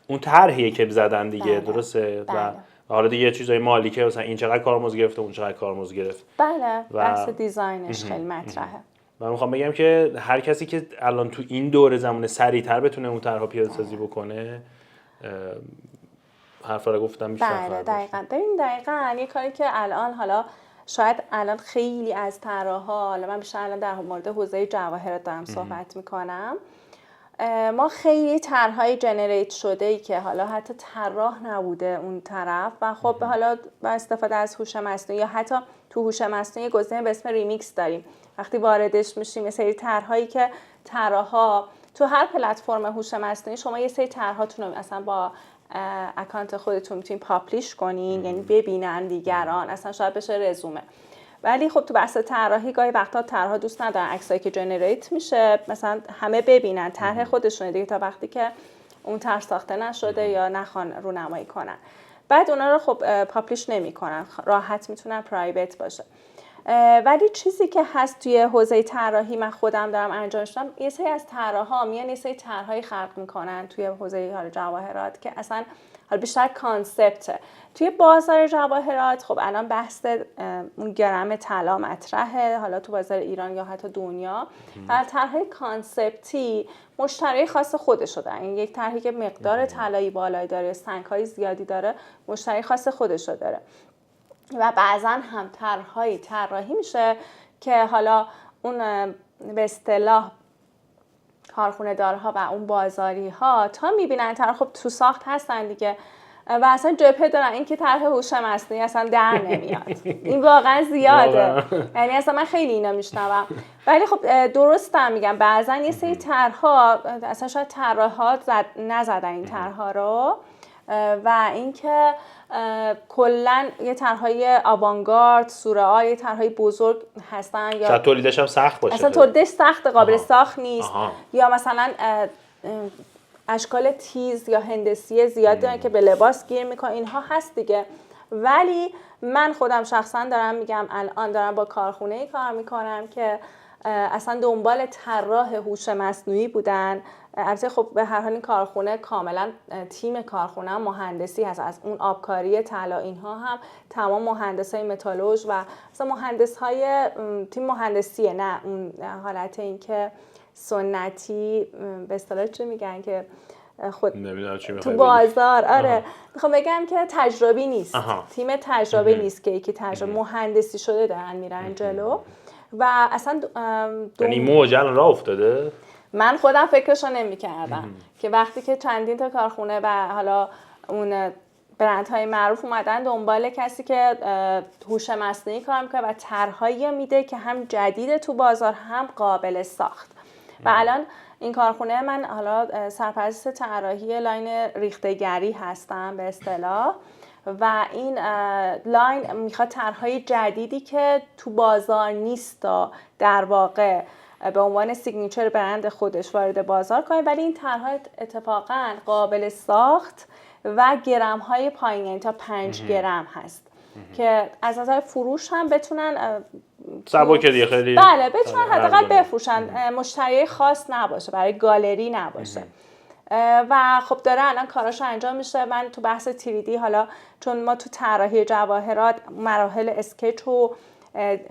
B: اون طرحیه که زدن دیگه.
A: بله.
B: درسته؟
A: بله.
B: و حالا دیگه چیزای مالی که مثلا این چقدر کارمزد گرفته، اون چقدر کارمزد گرفت.
A: بله. بحث دیزاینش خیلی مطرحه.
B: من میخوام بگم که هر کسی که الان تو این دوره زمان سریعتر بتونه اون طرحو پیاده سازی بکنه، حرفا رو گفتم میشه.
A: بله دقیقاً. ببین دقیقاً یه کاری که الان حالا شاید الان خیلی از طراحا، حالا من بیشتر الان در مورد حوزه جواهرات دارم صحبت میکنم، ما خیلی طرح‌های جنریت شده ای که حالا حتی طراح نبوده اون طرف و خب حالا با استفاده از هوش مصنوعی یا حتی تو هوش مصنوعی گزینه به اسم ریمیکس داریم. وقتی واردش میشیم یه سری طرح‌هایی که طراحا تو هر پلتفرم هوش مصنوعی شما یه سری طرحاتون رو اصلا با اکانت خودتون میتونین پابلیش کنین، یعنی ببینن دیگران، اصلا شاید بشه رزومه. ولی خب تو بحث طراحی گاهی وقتا طرحها دوست ندارن عکسایی که جنریت میشه مثلا همه ببینن طرح خودشونه دیگه تا وقتی که اون طرح ساخته نشده یا نخوان رونمایی کنن. بعد اونا رو خب پابلیش نمیکنن، راحت میتونن پرایوت باشه. ولی چیزی که هست توی حوزه طراحی من خودم دارم انجامش میدم، یه سری از طراحا میان یه سری طرحهای خلق میکنن توی حوزه حالا جواهرات که اصلا حالا بیشتر کانسپته. توی بازار جواهرات خب الان بحث اون گرم طلا مطرحه، حالا تو بازار ایران یا حتی دنیا. و طرحهای کانسپتی مشتری خاص خودشو داره، این یک طرحی که مقدار طلایی بالایی داره، سنگ‌های زیادی داره، مشتری خاص خودشو داره. و بعضا هم طرح‌های طراحی میشه که حالا اون به اصطلاح کارخونه دارها و اون بازاری ها تا میبینن طرح خب تو ساخت هستن دیگه و اصلا جبهه دارن این که طرح هوش مصنوعی اصلا در نمیاد. این واقعا زیاده، یعنی اصلا من خیلی اینا میشنوم. ولی خب درستم میگم بعضا یه سری طرح‌ها اصلا شاید طراحا نزدن این طرح‌ها رو و اینکه کلا یه طرحهای آوانگارد، سورئال، یه طرحهای بزرگ هستن یا
B: شاید تولیدش هم سخت باشه،
A: اصلا تولیدش سخت، قابل ساخت نیست. یا مثلا اشکال تیز یا هندسی زیاد دارن که به لباس گیر میکنن، اینها هست دیگه. ولی من خودم شخصا دارم میگم الان دارم با کارخونه‌ای کار میکنم که اصلا دنبال طراح هوش مصنوعی بودن. البته خب به هر حال این کارخونه کاملا تیم کارخونه هم مهندسی هست، از اون آبکاری طلا اینها هم تمام مهندسای متالورژ و مثلا مهندس‌های تیم مهندسیه، نه اون حالت این که سنتی به اصطلاح چی میگن که خود تو بازار. آره میخوام بگم که تجربی نیست. تیم تجربی نیست که یکی تجربه مهندسی شده دارن میرن جلو و اصلا
B: یعنی موج الان راه افتاده.
A: من خودم فکرشو نمی‌کردم که وقتی که چندین تا کارخونه و حالا اون برندهای معروف اومدن دنبال کسی که هوش مصنوعی کار میکنه و طرحهایی میده که هم جدیده تو بازار هم قابل ساخت. و الان این کارخونه من حالا سرپرست طراحی لاین ریخته‌گری هستم به اصطلاح و این لاین میخواد طرحهای جدیدی که تو بازار نیست در واقع به عنوان سیگنیچر برند خودش وارد بازار کنه، ولی این طرح‌ها اتفاقاً قابل ساخت و گرم‌های پایین، یعنی تا 5 گرم هست که از نظر فروش هم بتونن
B: سبک دیگه خیلی
A: بله بتونن حداقل بفروشن، مشتری خاص نباشه، برای گالری نباشه. و خب داره الان کاراشو انجام میشه. من تو بحث 3D حالا چون ما تو طراحی جواهرات مراحل اسکچ و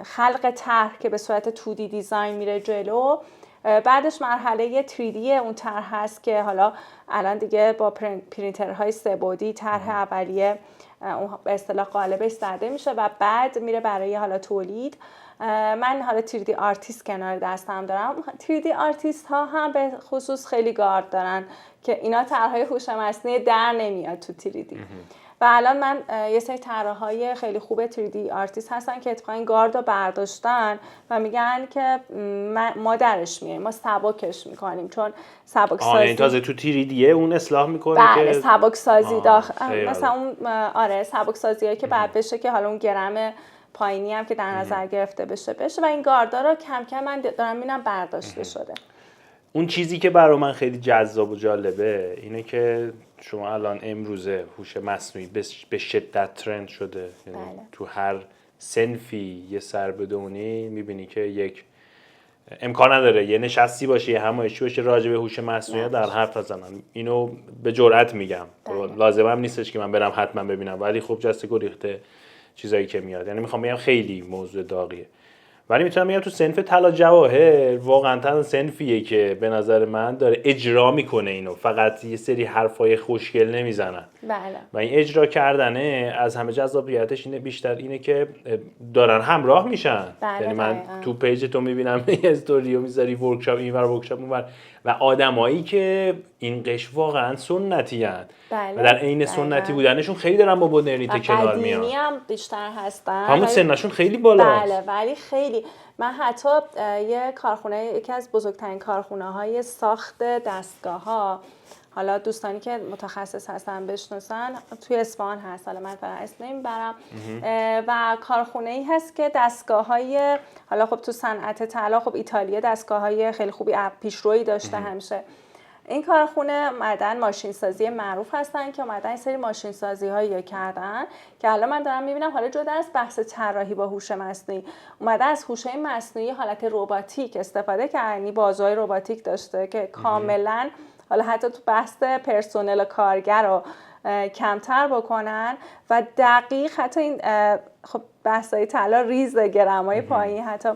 A: خلق طرح که به صورت 2D دیزاین میره جلو، بعدش مرحله 3D اون طرح هست که حالا الان دیگه با پرینترهای 3 بعدی طرح اولیه اون به اصطلاح قالبش زده میشه و بعد میره برای حالا تولید. من حالا 3D آرتیست کنار دستم دارم. 3D آرتیست ها هم به خصوص خیلی گارد دارن که اینا طرحهای هوش مصنوعی در نمیاد تو 3D. و الان من یه سری طراحای خیلی خوب 3D آرتیست هستن که اتفاقا این گارد رو برداشتن و میگن که ما درش میاریم، ما سبکش میکنیم، چون سبک سازی
B: یعنی تازه تو 3D اون اصلاح میکنه
A: بله
B: که
A: سبک سازی مثلا اون آره سبک سازیایی که بعد بشه که حالا اون گرم پایینی هم که در نظر گرفته بشه و این گاردا رو کم کم من دارم میبینم برداشته شده.
B: اون چیزی که برای من خیلی جذاب و جالبه اینه که شما الان امروزه هوش مصنوعی به شدت ترند شده، یعنی تو هر صنفی یه سر بدونی میبینی که یک امکان نداره یه نشستی باشه یه همایشی باشه راجع به هوش مصنوعی در حرف بزنن. اینو به جرئت میگم، لازمم نیستش که من برم حتما ببینم، ولی خب جسته گریخته چیزایی که میاد، یعنی میخوام بگم خیلی موضوع داغیه. ولی میتونم بگم تو صنف طلا جواهر واقعا تنها صنفیه که به نظر من داره اجرا میکنه اینو، فقط یه سری حرفای خوشگل نمیزنن.
A: بله.
B: و این اجرا کردنه از همه جذابیتش اینه، بیشتر اینه که دارن همراه میشن.
A: بله
B: یعنی من تو پیج تو میبینم یه استوریو میذاری ورکشاپ اینور ورکشاپ اونور و آدمایی که این قش واقعا سنتی ان و در عین سنتی بودنشون خیلی دارن با مدرنیته کنار میان.
A: قدیمی هم بیشتر هستن.
B: همون سنشون خیلی بالاست.
A: بله ولی خیلی ولی من حتی یکی از بزرگترین کارخونه‌های ساخت دستگاه‌ها، حالا دوستانی که متخصص هستن بشناسن، توی اصفهان هست، حالا من فقط اسم نمیبرم، و کارخونه‌ای هست که دستگاه‌های، حالا خب تو صنعت طلا خب ایتالیا دستگاه‌های خیلی خوبی پیشرویی داشته همیشه. این کارخونه اومدن ماشین سازی معروف هستن که اومدن این سری ماشین سازی هایی کردن که الان من دارم میبینم، حالا جدا از بحث طراحی با هوش مصنوعی، اومده از هوش مصنوعی حالت رباتیک استفاده کردن، یعنی بازوهای رباتیک داشته که کاملا حالا حتی تو بحث پرسنل کارگر رو کمتر بکنن و دقیق، حتی این خب بحثای طلا ریز گرمای پایین، حتی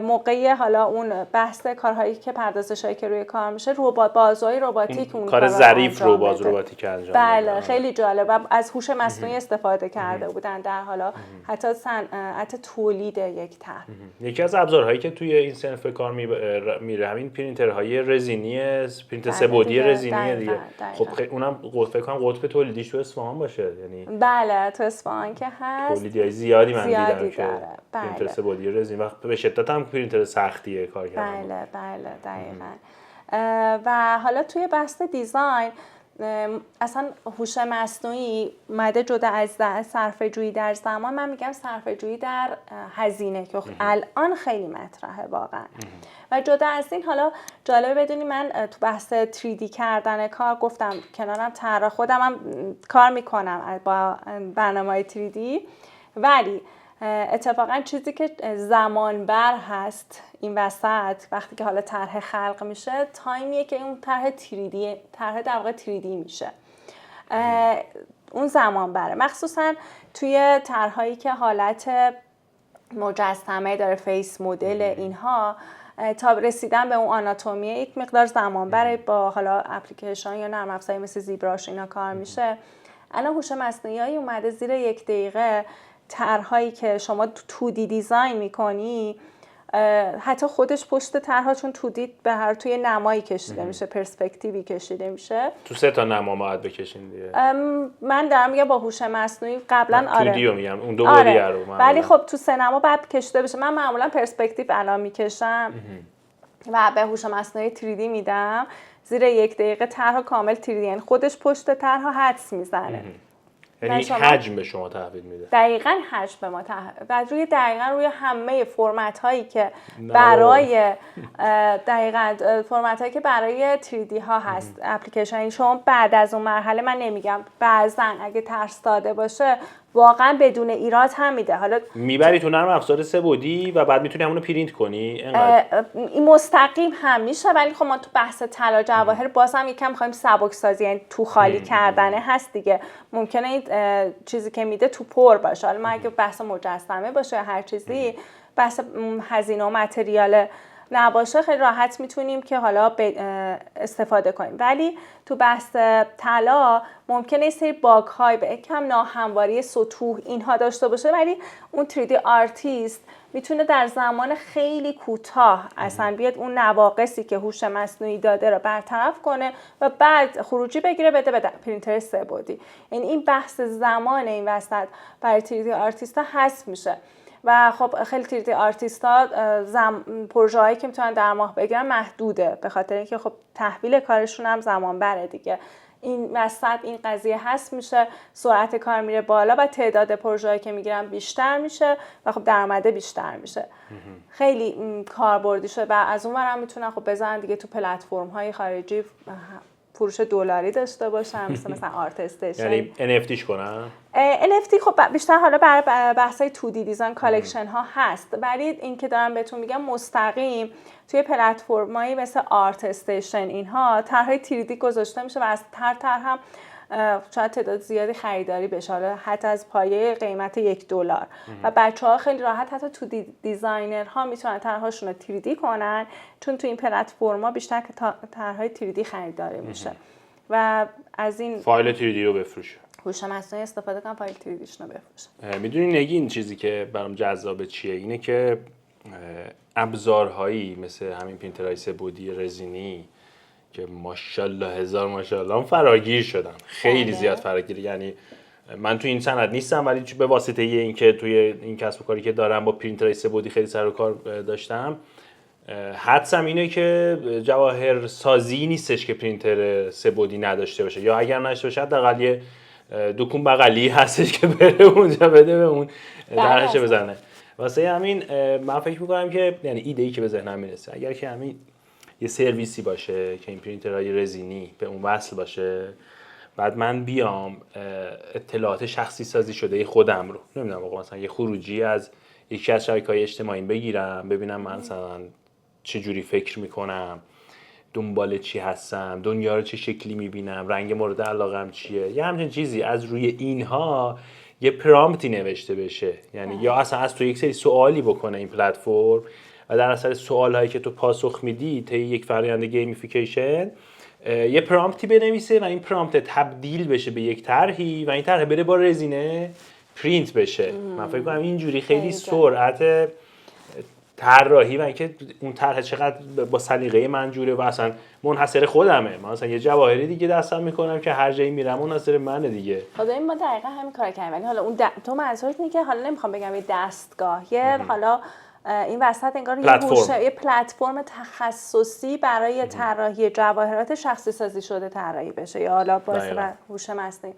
A: موقعی حالا اون بحث کارهایی که پردازشایی که روی کار میشه، بازوهای رباتیک اون
B: کار ظریف رو باز رباتیک انجام
A: بله بده. خیلی جالب و از هوش مصنوعی استفاده کرده بودن در حالا حتی صنعت تولید یک طرح.
B: یکی از ابزارهایی که توی این صنف کار میره همین پرینترهای رزینی، پرینتر سه‌بعدی رزینی دیگه. خب اونم فکر کنم قطب تولیدیش تو اصفهان باشه، یعنی
A: بله تو اصفهان که هست،
B: تولیدی زیادی من دیدم که
A: بله.
B: پرینتر سه‌بعدی رزینی و به شدت هم پرینتر سختیه کار کردن.
A: بله دقیقاً. و حالا توی بحث دیزاین اصلا هوش مصنوعی اومده جدا از صرفه‌جویی در زمان، من میگم صرفه‌جویی در هزینه که الان خیلی مطرحه واقعا. و جدا از این، حالا جالبه بدونی من تو بحث 3D کردن کار گفتم کنارم طراح خودم هم کار میکنم با برنامه‌های 3D، ولی اتفاقا چیزی که زمان بر هست این وسط وقتی که حالا طرح خلق میشه، تایمیه که اون طرح در واقع 3D میشه، اون زمان بره، مخصوصا توی طرحایی که حالت مجسمه داره، فیس مدل، اینها تا رسیدن به اون آناتومی یک مقدار زمان بره، با حالا اپلیکیشن یا نرم افزاری مثل زیبراش اینا کار میشه. الان هوش مصنوعی اومده زیر 1 دقیقه طرح‌هایی که شما 2D دیزاین می‌کنی، حتی خودش پشت طرح‌ها چون 2D به هر توی نمایی کشیده میشه، پرسپکتیوی کشیده میشه،
B: تو 3 تا نما باید بکشین دیگه.
A: من دارم میگم با هوش مصنوعی قبلا
B: 2D رو میگم، اون دو بعدی رو،
A: ولی خب تو 3 نما باید کشیده بشه. من معمولا پرسپکتیو الان میکشم و به هوش مصنوعی 3D میدم، زیر 1 دقیقه طرح کامل 3D، یعنی خودش پشت طرح حدس میزنه،
B: یعنی حجم به شما تحویل میده.
A: دقیقاً حجم به ما و روی همه فرمت هایی که برای فرمت هایی که برای 3D ها هست اپلیکیشن، شما بعد از اون مرحله، من نمیگم بعضاً اگه طرح ساده باشه واقعا بدون ایراد هم میده، حالا
B: میبری تو نرم افزار سه‌بعدی و بعد میتونی همونو پرینت کنی.
A: این مستقیم هم میشه، ولی خب ما تو بحث طلا جواهر باز هم یکم می‌خوایم سبک سازی، یعنی تو خالی کردنه هست دیگه، ممکنه این چیزی که میده تو پر باشه. حالا ما اگه بحث مجسمه باشه هر چیزی، بحث هزینه و متریال نباشه، خیلی راحت میتونیم که حالا استفاده کنیم. ولی تو بحث طلا ممکنه یه سری باگ های به کم ناهمواری سطوح اینها داشته باشه، ولی اون 3D آرتیست میتونه در زمان خیلی کوتاه اصلا بیاد اون نواقصی که هوش مصنوعی داده رو برطرف کنه و بعد خروجی بگیره بده پرینتر سه‌بعدی. یعنی این بحث زمان این وسط برای 3D آرتیست ها حذف میشه و خب خیلی 3D آرتیست ها پروژه هایی که میتونن در ماه بگیرن محدوده، به خاطر اینکه خب تحویل کارشون هم زمان بره دیگه. این وسط این قضیه هست میشه، سرعت کار میره بالا و تعداد پروژه‌ای که میگیرن بیشتر میشه و خب درآمده بیشتر میشه. خیلی کاربردی شده و از اون ورم میتونن خب بزنن دیگه تو پلتفرم های خارجی فروش دلاری داشته باشن، مثلا آرت استیشن،
B: یعنی NFTش کنن.
A: NFT خب بیشتر حالا برای بحث‌های 2D دیزاین کالکشن ها هست، ولی این که دارم بهتون میگم مستقیم توی پلتفرمایی مثل آرت استیشن اینها طرح‌های 3D گذاشته میشه و از هر طرح هم شاید تعداد زیادی خریداری بشه، حالا حتی از پایه قیمت $1 و بچه‌ها خیلی راحت حتی 2D دیزاینرها میتونن طرح‌هاشون رو 3D کنن، چون تو این پلتفرم‌ها بیشتر که طرح‌های 3D خریداری میشه و از این
B: فایل 3D رو بفروشه،
A: هوش مصنوعی استفاده کنم فایل 3Dش رو بفروشه.
B: میدونی نگی این چیزی که برام جذابه چیه؟ اینه که ابزارهایی مثل همین پرینترهای سه‌بعدی رزینی که ماشاءالله هزار ماشاءالله هم فراگیر شدن، خیلی زیاد فراگیر، یعنی من توی این صنعت نیستم، ولی به واسطه اینکه توی این کسب و کاری که دارم با پرینترهای سه‌بعدی خیلی سر و کار داشتم، حدسم اینه که جواهر سازی نیستش که پرینتر سه‌بعدی نداشته باشه، یا اگر نداشته باشه حداقل یه دکون بغلی هستش که بره اونجا بده به اون درهش بزنه. واسه همین من فکر می‌کنم که یعنی ایده‌ای که به ذهنم میرسه اگر که همین یه سرویسی باشه که این پرینترهای رزینی به اون وصل باشه، بعد من بیام اطلاعات شخصی سازی شده خودم رو، نمیدونم آقا مثلا یه خروجی از یکی از شبکه‌های اجتماعی بگیرم، ببینم من مثلا چه جوری فکر میکنم، دنبال چی هستم، دنیا رو چه شکلی میبینم، رنگ مورد علاقم چیه، یه همچین چیزی از روی اینها یه پرامپتی نوشته بشه. یعنی یا اصلا از تو یک سری سوالی بکنه این پلتفرم و در اثر سوالایی که تو پاسخ میدی طی یک فرآیند گیمفیکیشن یه پرامپتی بنویسه و این پرامپت تبدیل بشه به یک طرحی و این طرح بره با رزینه پرینت بشه. من فکر کنم اینجوری خیلی سرعت طراحی و اینکه اون طرح چقدر با سلیقه من جوره و اصلا منحصر خودمه. من مثلا یه جواهری دیگه دستم میکنم که هر جایی میرم منحصر منه دیگه.
A: خدا این ما دقیقاً همین کار کردیم، ولی حالا اون تو منظورت اینه که حالا نمیخوام بگم یه دستگاه، یه حالا این وسط انگار یه پلتفرم تخصصی برای طراحی جواهرات شخصی سازی شده طراحی بشه یا حالا با استفاده هوش مصنوعی.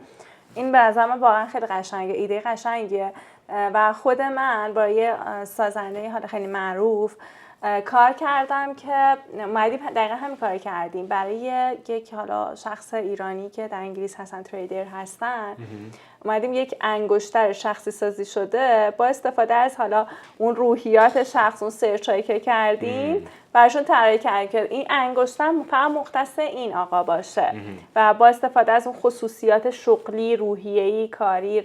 A: این به نظر من واقعا خیلی قشنگه، ایده قشنگیه و خود من با یه سازنده حالا خیلی معروف کار کردم که اومدیم دقیقا همین کار کردیم برای یک حالا شخص ایرانی که در انگلیس هستن، تریدر هستن. اومدیم یک انگشتر شخصی سازی شده با استفاده از حالا اون روحیات شخص، اون سرچایی که کردیم براشون طراحی کردیم که این انگشتر فقط مختص این آقا باشه و با استفاده از اون خصوصیات شغلی، روحیه‌ای، کاری،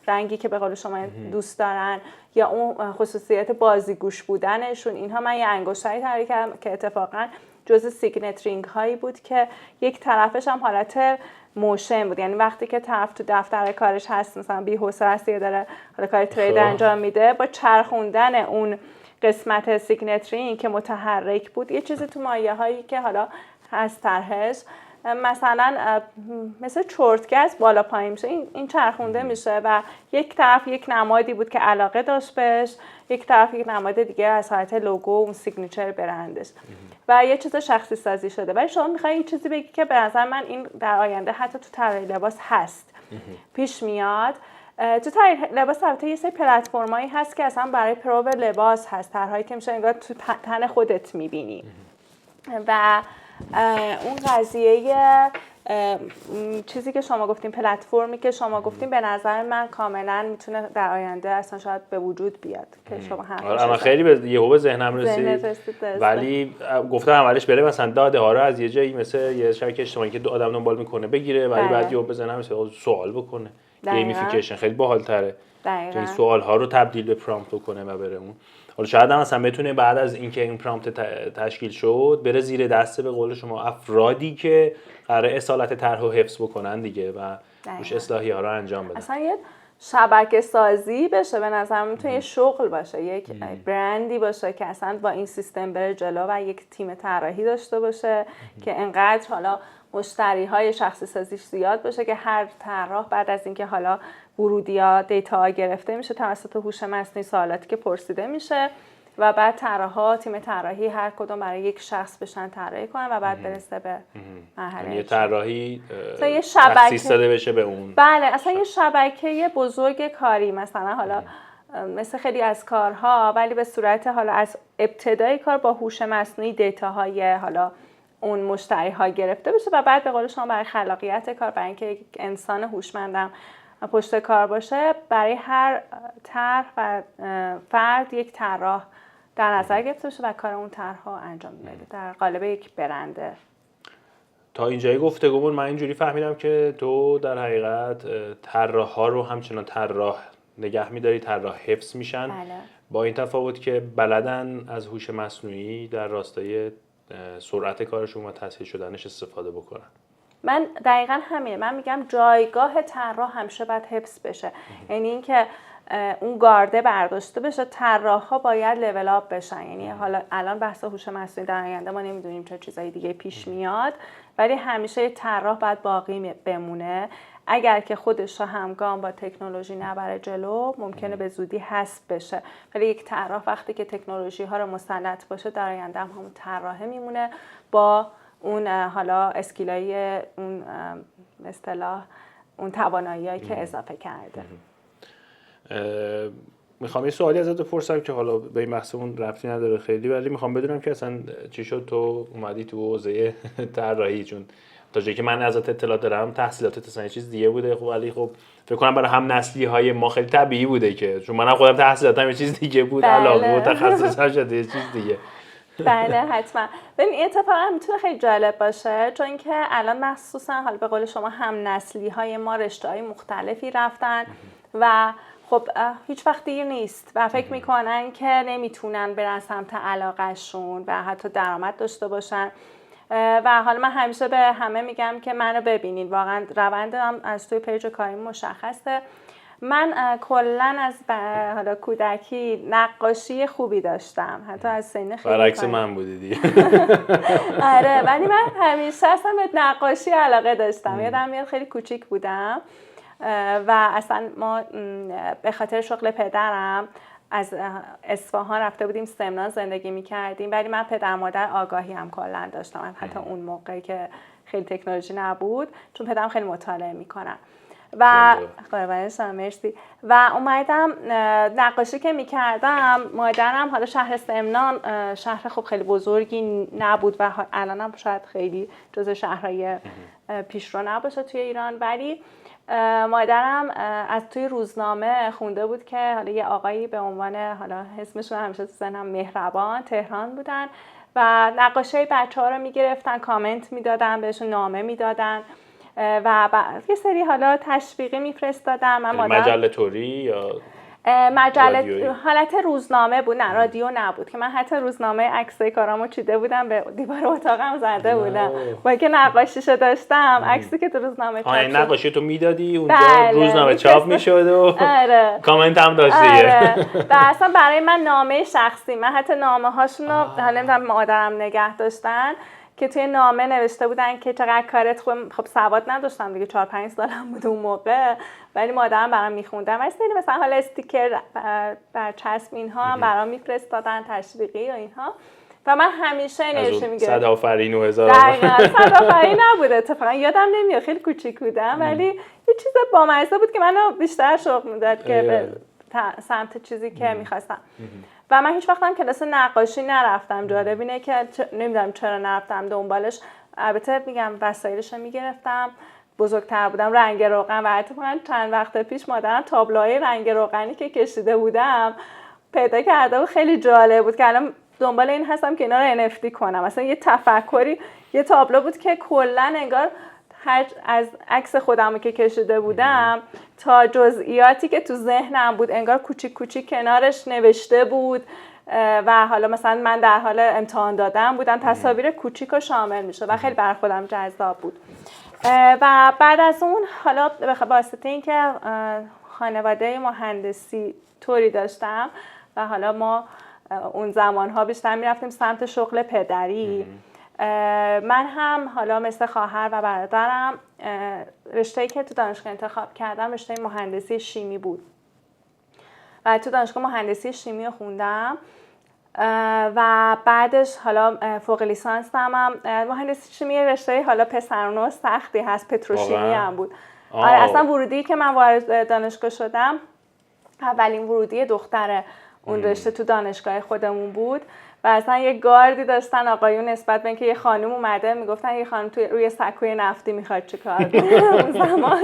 A: رنگی که به قول شما دوست دارن یا اون خصوصیات بازیگوش بودنشون، اینها من یه انگشتری طراحی کردم که اتفاقا جزء سیگنترینگ هایی بود که یک طرفش هم حالت موشن بود. یعنی وقتی که طرف تو دفتر کارش هست، مثلا بی‌حوصله است یا داره حالا کار ترید انجام میده، با چرخوندن اون قسمت سیگنترینگ که متحرک بود یه چیزی تو مایه هایی که حالا هست طرحش مثلا مثل چرتگز بالا پایین میشه، این چرخونده میشه و یک طرف یک نمادی بود که علاقه داشت بهش، یک طرف یک نماد دیگه از حالت لوگو، اون سیگنیچر برندش و یه چیز شخصی سازی شده. ولی شما میخوای یه چیزی بگی که به نظر من این در آینده حتی تو طراحی لباس هست، پیش میاد. تو طراحی لباس البته یه سری پلتفرمایی هست که اصلا برای پرو لباس هست، طرحایی که میشه انگار تو تن خودت میبینی و اون قضیه چیزی که شما گفتین، پلتفرمی که شما گفتین، به نظر من کاملا میتونه در آینده اصلا شاید به وجود بیاد که شما هم
B: من خیلی به ذهنم رسید ولی گفتم اولش بره مثلا داده ها رو از یه جایی مثل یه شبکه اجتماعی که دو آدم دنبال میکنه بگیره، ولی بعد یهو بزنم سوال بکنه. گیمفیکیشن خیلی باحال‌تره که این سوال ها رو تبدیل به پرامپت کنه و بره اون. حالا شاید هم مثلا بتونه بعد از اینکه این پرامپت تشکیل شد بره زیر دسته به قول شما افرادی که قراره اصالت طرح رو حفظ بکنن دیگه و روش اصلاحی ها رو انجام بدن.
A: اصلا یه شبکه سازی بشه، به نظر میتونه یه شغل باشه، یک برندی باشه که اصلا با این سیستم بره جلو و یک تیم طراحی داشته باشه که انقدر حالا مشتری های شخصی سازیش زیاد باشه که هر طراح بعد از اینکه حالا ورودی‌ها دیتا گرفته میشه توسط هوش مصنوعی، سوالاتی که پرسیده میشه و بعد طراحا تیم طراحی هر کدوم برای یک شخص بشن طراحی کنن و بعد برسه به مرحله
B: یه طراحی
A: یه شبکه
B: تخصیص داده بشه به اون.
A: بله، اصلا یه شبکه بزرگ کاری، مثلا حالا مثل خیلی از کارها ولی به صورت حالا از ابتدای کار با هوش مصنوعی دیتاهای حالا اون مشتری ها گرفته بشه و بعد به قول شما برای خلاقیت کار، برای اینکه یک انسان هوشمندم پشت کار باشه، برای هر طرح و فرد یک طراح در نظر گرفته بشه و کار اون طرح‌ها انجام بده در قالب یک برنده.
B: تا اینجای گفتگومون من اینجوری فهمیدم که تو در حقیقت طراح‌ها رو همچنان طراح نگه می‌داری، طراح حفظ میشن.
A: بله.
B: با این تفاوت که بلدن از هوش مصنوعی در راستای سرعت کارشون و تسهیل شدنش استفاده بکنن.
A: من دقیقاً همینه، من میگم جایگاه طراح همیشه باید حفظ بشه. یعنی اینکه اون گارده برداشته بشه، طراح‌ها باید لول اپ بشن. یعنی حالا الان بحث هوش مصنوعی در آینده ما نمیدونیم چه چیزای دیگه پیش میاد، ولی همیشه طراح باید باقی بمونه. اگر که خودش رو همگام با تکنولوژی نبره جلو ممکنه به زودی حذف بشه، ولی یک طراح وقتی که تکنولوژی ها رو مسلط باشه در آینده هم همون طراحه میمونه با اون حالا اسکیلای اون اصطلاح اون توانایی‌هایی که اضافه کرده.
B: میخوام یه سوالی ازت بپرسم که حالا به این بحثمون ربطی نداره خیلی، ولی میخوام بدونم که اصلا چی شد تو اومدی تو حوزه طراحی؟ چون تا جایی که من ازت اطلاع دارم تحصیلاتت اصلا چیز دیگه بوده. خب ولی خب فکر کنم برای هم نسلی های ما خیلی طبیعی بوده که چون منم خودم تحصیلاتم یه چیز دیگه بود، علاقه و تخصصم شده یه چیز دیگه.
A: بله حتما. ببین این اتفاقا میتونه خیلی جالب باشه، چون که الان مخصوصا حالا به قول شما هم نسلی های ما رشته‌های مختلفی رفتن و خب هیچ وقت دیر نیست و فکر میکنن که نمیتونن برن سمت علاقهشون و حتی درآمد داشته باشن. و حالا من همیشه به همه میگم که منو ببینید، واقعا روندم از توی پیج کاریم مشخصه. من کلا از حالا کودکی نقاشی خوبی داشتم، حتی از سن خیلی
B: برعکس من بودی دیگه.
A: آره، ولی من همیشه اصلا به نقاشی علاقه داشتم. یادم میاد خیلی کوچیک بودم و اصلا ما به خاطر شغل پدرم از اصفهان رفته بودیم سمنان زندگی میکردیم، ولی من پدر مادر آگاهی هم کلا داشتم، حتی اون موقعی که خیلی تکنولوژی نبود، چون پدرم خیلی مطالعه میکنن و قربانشم مرسی. و اومدم نقاشی که میکردم، مادرم حالا شهر سمنان شهر خب خیلی بزرگی نبود و الانم شاید خیلی جز شهرهای پیشرو نباشه توی ایران، ولی مادرم از توی روزنامه خونده بود که حالا یه آقایی به عنوان حالا اسمشون همیشه تو ذهنم مهربان تهران بودن و نقاشی بچه‌ها رو میگرفتن، کامنت میدادن، بهشون نامه میدادن و یه سری حالا تشویقی میفرستادن. من
B: مجله توری یا
A: مجله حالت روزنامه بود، نه رادیو نبود، که من حتی روزنامه عکسای کارامو چیده بودم به دیوار اتاقم زده بودم با اینکه نقاشیشو داشتم. عکسی که تو روزنامه چاپ شد
B: نقاشی تو میدادی اونجا،
A: بله،
B: روزنامه چاپ میشد و
A: آره.
B: کامنت هم داشت دیگه.
A: آره. و اصلا برای من نامه شخصی، من حتی نامه هاشون رو حالا نمیدونم مادرم نگه داشتن که توی نامه نوشته بودن که چقدر کارت خوب. خب سواد نداشتم دیگه، 4-5 سالم بود اون موقع، ولی مادرم برام میخوندن و مثلا حالا استیکر برچسب اینها هم برام میفرستادن تشویقی و اینها و من همیشه نوشته میگرفتم.
B: صد آفرین و هزار
A: صد آفرین نبود اتفاقا، یادم نمیاد، خیلی کوچیک بودم، ولی یه چیز بامزه بود که منو بیشتر شوق میداد که به سمت چیزی که میخواستم. و من هیچ وقت هم کلاس نقاشی نرفتم. جالب اینه که نمیدونم چرا نرفتم دنبالش. البته میگم وسایلش رو میگرفتم، بزرگتر بودم، رنگ روغن و اتفاقا چند وقت پیش مادرم تابلوهای رنگ روغنی که کشیده بودم پیدا کرده و خیلی جالب بود که الان دنبال این هستم که اینا رو NFT کنم. مثلا یه تفکری، یه تابلو بود که کلا انگار از عکس خودم که کشیده بودم تا جزئیاتی که تو ذهنم بود انگار کوچیک کوچیک کنارش نوشته بود و حالا مثلا من در حال امتحان دادن بودم، تصاویر کوچیک و شامل میشه و خیلی برای خودم جذاب بود. و بعد از اون حالا به واسطه اینکه خانواده مهندسی طوری داشتم و حالا ما اون زمانها بیشتر میرفتیم سمت شغل پدری، من هم حالا مثل خواهر و برادرم رشته‌ای که تو دانشگاه انتخاب کردم رشته مهندسی شیمی بود و تو دانشگاه مهندسی شیمی رو خوندم و بعدش حالا فوق لیسانس هم مهندسی شیمی رشته حالا پسرانه و سختی هست، پتروشیمی هم بود. آره اصلا ورودی که من وارد دانشگاه شدم اولین ورودی دختر اون رشته تو دانشگاه خودمون بود و اصلا یه گاردی داشتن آقایون نسبت به اینکه یه خانم اومده میگفتن یه خانم توی روی سکوی نفتی میخواد چه کار اون زمان.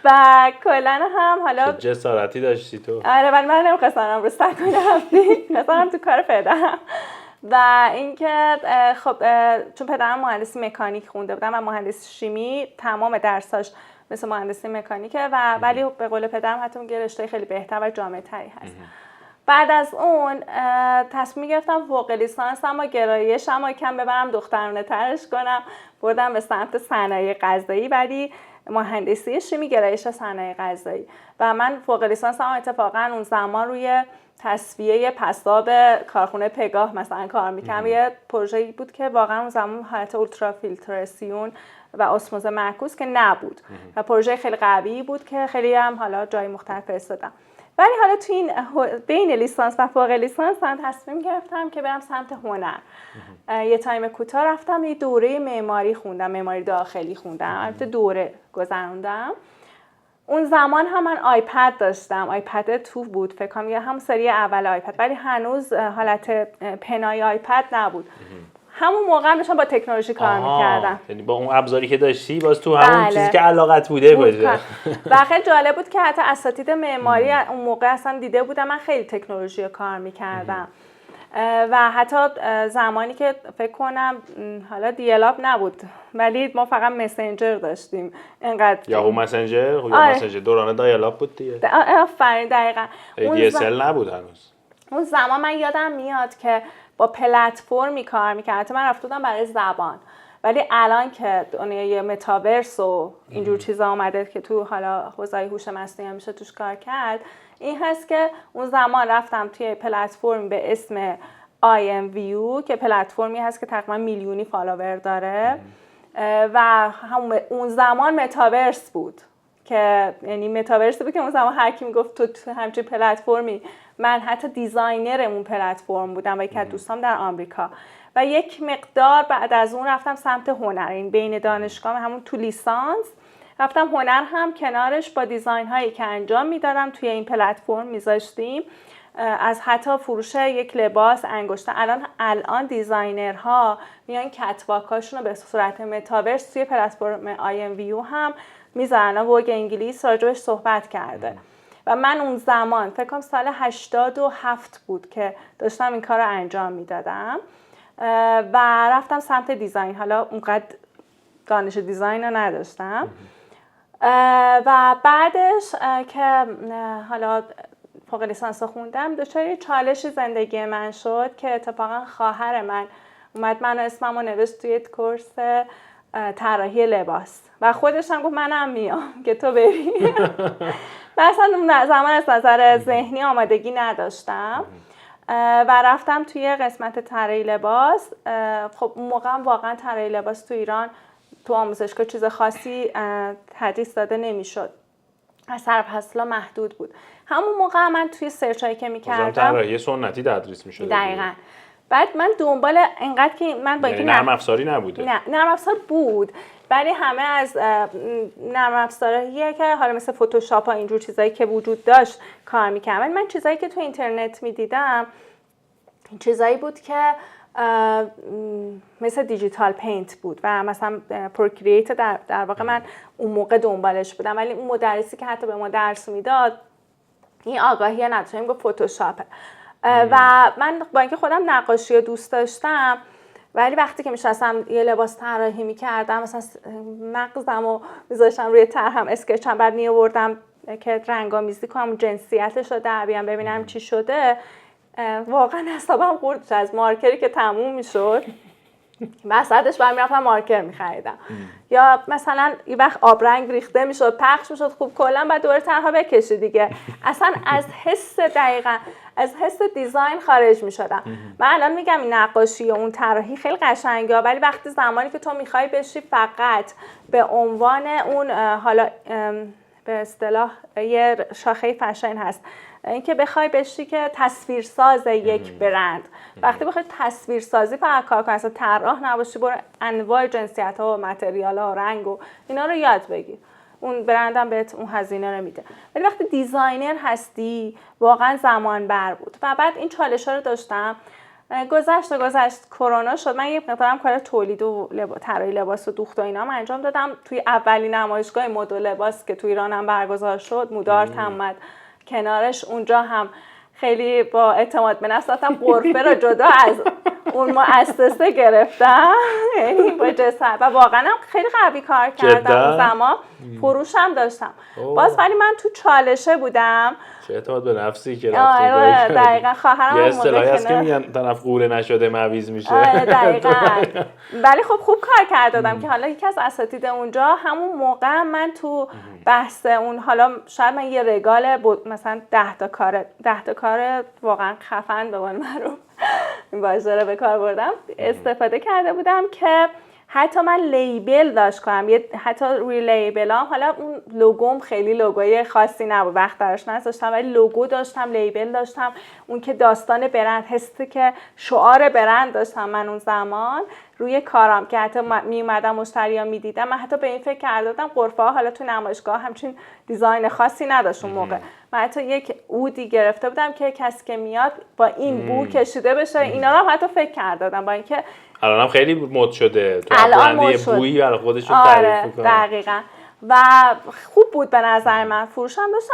A: و کلا هم حالا
B: چه جسارتی داشتی تو.
A: آره ولی من نمیخواستم رو سکوی نفتی، مثلا تو کار پدرم. و اینکه خب چون پدرم مهندسی مکانیک خونده بودم و مهندسی شیمی تمام درساش مثل مهندسی مکانیکه و ولی به قول پدرم حتی اون رشته خیلی بهتر و جامع‌تری هست. بعد از اون تصمیم گرفتم فوق لیسانسم و گرایشم رو کم ببرم دخترانه ترش کنم، بردم به سمت صنایع غذایی، ولی مهندسی شیمی گرایش صنایع غذایی و من فوق لیسانسم اتفاقا اون زمان روی تصفیه پساب کارخونه پگاه مثلا کار می‌کردم. یه پروژه‌ای بود که واقعا اون زمان حالت اولترا فیلتراسیون و اسموز معکوس که نبود و پروژه خیلی قوی بود که خیلی هم حالا جای مختلف فرستادم. ولی حالا تو این بین لیسانس و فوق لیسانس من تصمیم گرفتم که برم سمت هنر. یه تایم کوتاه رفتم یه دوره معماری خوندم، معماری داخلی خوندم، البته دوره گذروندم. اون زمان هم من آیپد داشتم، آیپد 2 بود فکر کنم، یا هم سری اول آیپد، ولی هنوز حالت پنای آیپد نبود. همون موقع هم داشتم با تکنولوژی کار می‌کردم.
B: یعنی با اون ابزاری که داشتی باز تو همون چیزی که علاقت بوده باشه.
A: و خیلی جالب بود که حتی اساتید معماری اون موقع اصلا دیده بودم من خیلی تکنولوژی کار می‌کردم. و حتی زمانی که فکر کنم حالا دیالاب نبود ولی ما فقط مسنجر داشتیم اینقدر
B: یاهو مسنجر یا مسنجر دوران دیالاب بود دیگه.
A: آفرین دقیقاً.
B: ADSL نبود هنوز.
A: اون زمان من یادم میاد که با پلتفرمی کار میکردم. من رفته بودم برای زبان، ولی الان که دنیای متاورس و اینجور چیزا اومده که تو حالا حوزه هوش مصنوعی هم میشه توش کار کرد، این هست که اون زمان رفتم توی پلتفرم به اسم IMView که پلتفرمی هست که تقریبا میلیونی فالوور داره و اون زمان متاورس بود که یعنی متاورس بود که اون زمان هر کی میگفت تو همچین پلتفرمی. من حتی دیزاینر اون پلتفرم بودم و یکی از دوستام در آمریکا و یک مقدار بعد از اون رفتم سمت هنر. این بین دانشگاه همون تو لیسانس رفتم هنر هم کنارش با دیزاین هایی که انجام میدادم توی این پلتفرم میذاشتیم، از حتی فروش یک لباس انگشتر. الان دیزاینرها میان کتواکاشون رو به صورت متاورس توی پلتفرم IMView هم میذارن. ووگ انگلیس راجبش صحبت کرده و من اون زمان فکر کنم سال 87 بود که داشتم این کار رو انجام میدادم و رفتم سمت دیزاین. حالا اونقدر دانش دیزاین رو نداشتم و بعدش که حالا فوق لیسانس خوندم دچار چالش زندگی من شد که اتفاقا خواهر من اومد من اسممو نوشت توی کورس طراحی لباس و خودش هم گفت منم میام که تو بری. مثلا اون زمان از نظر ذهنی آمادگی نداشتم و رفتم توی قسمت طراحی لباس. خب اون موقع هم واقعا طراحی لباس تو ایران تو آموزشگاه چیز خاصی تدریس داده نمیشد، از سرفصلا محدود بود. همون موقع من توی سرچ هایی که می‌کردم
B: طراحی سنتی تدریس می‌شد.
A: دقیقاً. بعد من دنبال اینقدر که من با اینکه
B: نرم افزاری نبوده.
A: نه نرم افزار بود ولی همه از نرم افزارهاییه که حالا مثل فتوشاپ ها اینجور چیزایی که وجود داشت کار می‌کردم. ولی من چیزایی که تو اینترنت می‌دیدم چیزایی بود که مثل دیجیتال پینت بود و مثلا پروکرییت در واقع من اون موقع دنبالش بودم، ولی اون مدرسی که حتی به ما درس میداد این آگاهی نداشت، میگفت فتوشاپه. و من با اینکه خودم نقاشی رو دوست داشتم ولی وقتی که میشستم یه لباس طراحی میکردم مثلا مغزم رو میذاشتم روی طرحم اسکچم بعد میآوردم که رنگامیزی کنم جنسیتش رو در بیارم ببینم چی شده، واقعا حسابم خورد شد. از مارکری که تموم میشد وسطش برمی رفتم مارکر میخریدم یا مثلا یه وقت آبرنگ ریخته میشد پخش میشد خوب کلا بعد دوباره طرحا بکشی دیگه. اصلا از حس دقیقاً از حس دیزاین خارج میشدم. من الان میگم این نقاشی و اون طراحی خیلی قشنگه ولی وقتی زمانی که تو میخوای بشی فقط به عنوان اون حالا به اصطلاح یه شاخه فشن هست اینکه بخوای بشی که تصویرساز یک برند، وقتی بخوای تصویرسازی فقط کار کنی اصلا طراح نباشی برو انواع جنسیت‌ها و متریال‌ها و رنگ و اینا رو یاد بگیر، اون برندم بهت اون هزینه رو میده. ولی وقتی دیزاینر هستی واقعا زمان بر بود و بعد این چالش‌ها رو داشتم. گذشت کرونا شد، من یه مقدارم کار تولید و طراحی لباس و دوخت و اینا هم انجام دادم توی اولین نمایشگاه مد و لباس که توی ایران هم برگزار شد. مودارت هم اومد کنارش، اونجا هم خیلی با اعتماد به نفس رفتم غرفه رو جدا از اون مؤسسه گرفتم یعنی با جسارت و واقعا هم خیلی قوی کار کردم اون زمان فروشم داشتم باز ولی من تو چالشه بودم
B: چه اعتماد به نفسی که رفتی
A: دقیقا خواهرم
B: یه اصطلاحی هست که میگن طرف قوره نشده مویز میشه
A: دقیقا ولی خب خوب کار کردم که حالا یکی از اساتید اونجا همون موقع من تو بحث اون حالا شاید من یه رگال مثلا 10 تا کار واقعا خفن به قول معروف این واژه رو به کار بردم استفاده کرده بودم که حتی من لیبل داشت کنم حتی روی لیبلام حالا اون لوگوم خیلی لوگوی خاصی نبود وقت براش نذاشتم ولی لوگو داشتم لیبل داشتم اون که داستان برند هستی که شعار برند داشتم من اون زمان روی کارم که حتی می اومدم مشتری‌ها می‌دیدم من حتی به این فکر کرده بودم غرفه‌ها حالا تو نمایشگاه همچین دیزاین خاصی نداشت اون موقع من حتی یک عودی گرفته بودم که کسی که میاد با این بو کشیده بشه اینا رو حتی فکر کرده بودم با اینکه
B: الانم خیلی مد شده تو
A: الان
B: برند یه بویی برای خودشون تعریف می‌کنه
A: دقیقاً و خوب بود به نظر من فروشم داشتم